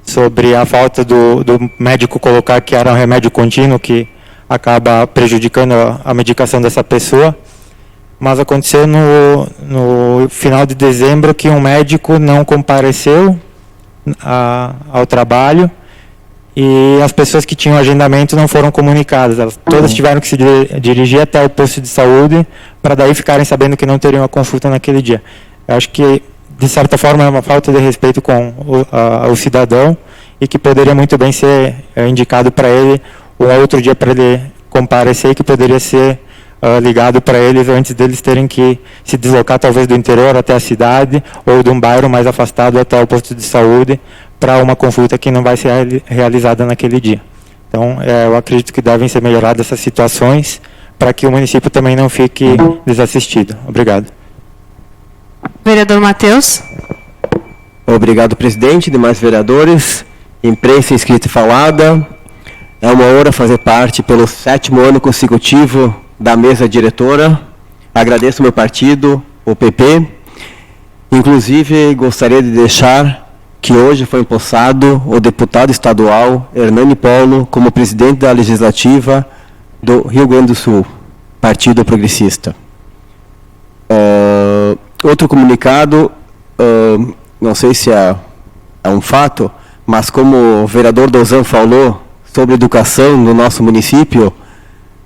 S8: sobre a falta do médico colocar que era um remédio contínuo, que acaba prejudicando a medicação dessa pessoa. Mas aconteceu no final de dezembro que um médico não compareceu ao trabalho e as pessoas que tinham agendamento não foram comunicadas. Elas todas tiveram que se dirigir até o posto de saúde para daí ficarem sabendo que não teriam a consulta naquele dia. Eu acho que, de certa forma, é uma falta de respeito com o cidadão e que poderia muito bem ser indicado para ele um outro dia para ele comparecer, que poderia ser ligado para eles antes deles terem que se deslocar talvez do interior até a cidade ou de um bairro mais afastado até o posto de saúde para uma consulta que não vai ser realizada naquele dia. Então, eu acredito que devem ser melhoradas essas situações para que o município também não fique desassistido. Obrigado.
S3: Vereador Matheus.
S12: Obrigado, presidente, demais vereadores, imprensa inscrita e falada. É uma honra fazer parte pelo 7º ano consecutivo da mesa diretora. Agradeço ao meu partido, o PP. Inclusive, gostaria de deixar que hoje foi empossado o deputado estadual Hernani Polo como presidente da Legislativa do Rio Grande do Sul, Partido Progressista. Outro comunicado, não sei se é um fato, mas como o vereador Dozan falou sobre educação no nosso município,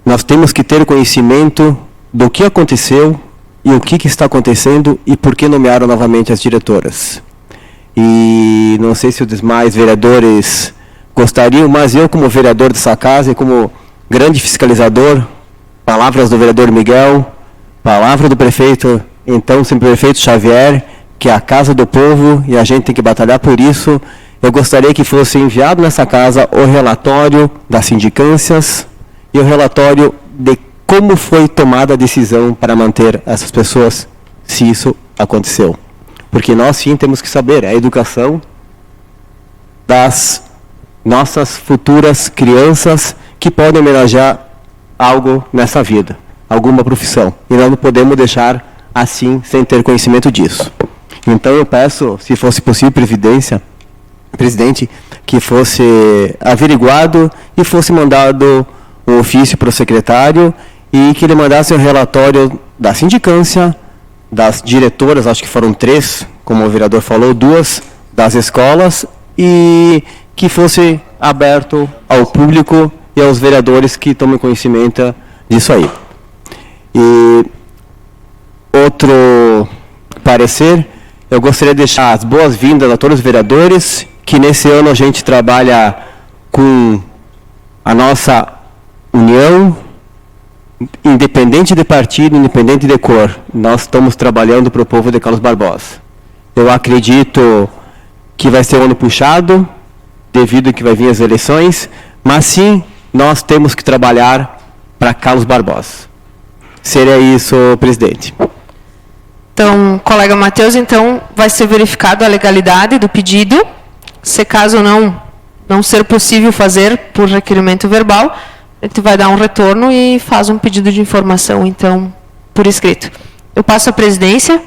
S12: nós temos que ter conhecimento do que aconteceu e o que está acontecendo e por que nomearam novamente as diretoras. E não sei se os demais vereadores gostariam, mas eu, como vereador dessa casa e como grande fiscalizador, palavras do vereador Miguel, palavra do prefeito, então, sempre prefeito Xavier, que é a casa do povo e a gente tem que batalhar por isso. Eu gostaria que fosse enviado nessa casa o relatório das sindicâncias e o relatório de como foi tomada a decisão para manter essas pessoas, se isso aconteceu. Porque nós, sim, temos que saber a educação das nossas futuras crianças que podem homenagear algo nessa vida, alguma profissão. E nós não podemos deixar assim, sem ter conhecimento disso. Então, eu peço, se fosse possível, presidente, que fosse averiguado e fosse mandado um ofício para o secretário e que ele mandasse um relatório da sindicância, das diretoras, acho que foram 3, como o vereador falou, 2 das escolas, e que fosse aberto ao público e aos vereadores que tomem conhecimento disso aí. E outro parecer, eu gostaria de deixar as boas-vindas a todos os vereadores, que nesse ano a gente trabalha com a nossa união, independente de partido, independente de cor. Nós estamos trabalhando para o povo de Carlos Barbosa. Eu acredito que vai ser um ano puxado, devido a que vai vir as eleições, mas sim, nós temos que trabalhar para Carlos Barbosa. Seria isso, presidente.
S3: Então, colega Matheus, então vai ser verificado a legalidade do pedido. Se caso não ser possível fazer por requerimento verbal, a gente vai dar um retorno e faz um pedido de informação, então, por escrito. Eu passo à presidência.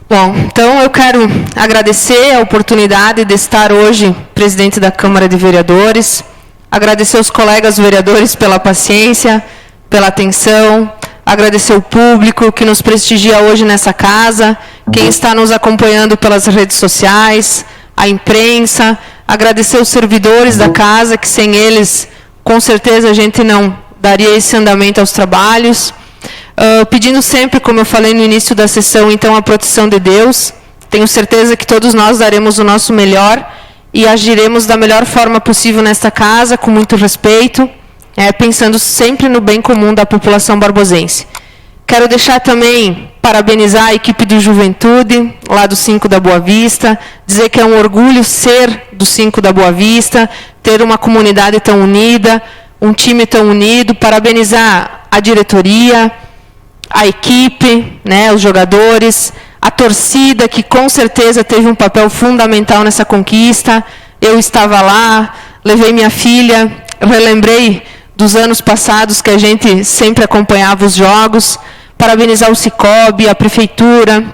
S3: Bom, então eu quero agradecer a oportunidade de estar hoje presidente da Câmara de Vereadores, agradecer aos colegas vereadores pela paciência, pela atenção, agradecer o público que nos prestigia hoje nessa casa, quem está nos acompanhando pelas redes sociais, a imprensa, agradecer os servidores da casa, que sem eles, com certeza, a gente não daria esse andamento aos trabalhos. Pedindo sempre, como eu falei no início da sessão, então, a proteção de Deus. Tenho certeza que todos nós daremos o nosso melhor e agiremos da melhor forma possível nesta casa, com muito respeito, pensando sempre no bem comum da população barbosense. Quero deixar também, parabenizar a equipe do Juventude, lá do 5 da Boa Vista, dizer que é um orgulho ser do 5 da Boa Vista, ter uma comunidade tão unida, um time tão unido, parabenizar a diretoria, a equipe, né, os jogadores, a torcida, que com certeza teve um papel fundamental nessa conquista. Eu estava lá, levei minha filha, relembrei dos anos passados que a gente sempre acompanhava os jogos. Parabenizar o Cicobi, a Prefeitura,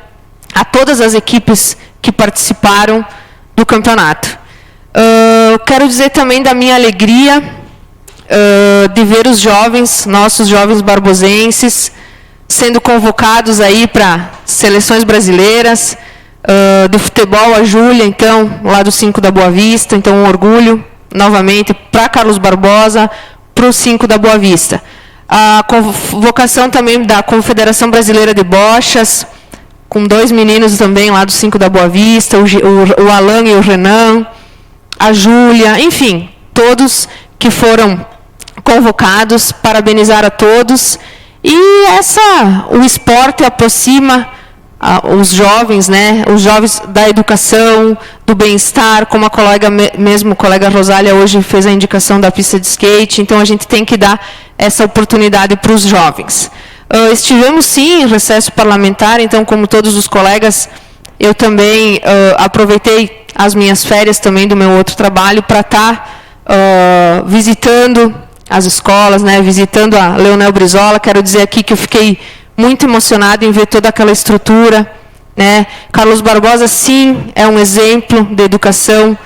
S3: a todas as equipes que participaram do campeonato. Quero dizer também da minha alegria de ver os jovens, nossos jovens barbosenses, sendo convocados aí para seleções brasileiras, de futebol, a Júlia, então, lá do 5 da Boa Vista, então um orgulho, novamente, para Carlos Barbosa, para o 5 da Boa Vista. A convocação também da Confederação Brasileira de Bochas, com 2 meninos também lá do 5 da Boa Vista, o Alan e o Renan, a Júlia, enfim, todos que foram convocados, parabenizar a todos. E o esporte aproxima os jovens, né, os jovens da educação, do bem-estar, como a colega, mesmo a colega Rosália hoje fez a indicação da pista de skate, então a gente tem que dar essa oportunidade para os jovens. Estivemos sim em recesso parlamentar, então como todos os colegas, eu também aproveitei as minhas férias também do meu outro trabalho para estar visitando as escolas, né, visitando a Leonel Brizola. Quero dizer aqui que eu fiquei muito emocionada em ver toda aquela estrutura, né. Carlos Barbosa, sim, é um exemplo de educação,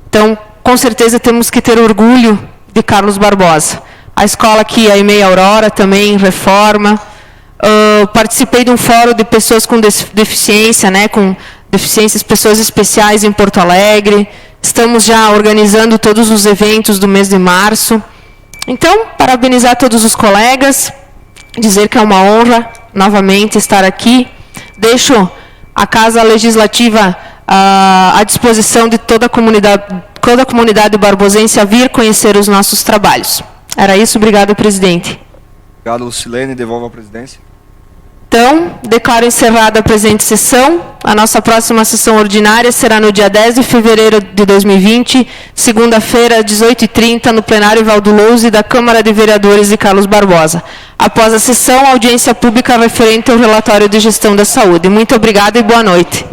S3: então, com certeza, temos que ter orgulho de Carlos Barbosa. A escola aqui, a EMEI Aurora, também reforma. Participei de um fórum de pessoas com deficiência, né, com deficiências, pessoas especiais em Porto Alegre. Estamos já organizando todos os eventos do mês de março. Então, parabenizar todos os colegas, dizer que é uma honra, novamente, estar aqui. Deixo a Casa Legislativa à disposição de toda a comunidade barbosense a vir conhecer os nossos trabalhos. Era isso, obrigado, presidente.
S11: Obrigado, Lucilene, devolvo a presidência.
S3: Então, declaro encerrada a presente sessão. A nossa próxima sessão ordinária será no dia 10 de fevereiro de 2020, segunda-feira, às 18h30, no plenário Valdo Louze, da Câmara de Vereadores de Carlos Barbosa. Após a sessão, audiência pública referente ao relatório de gestão da saúde. Muito obrigada e boa noite.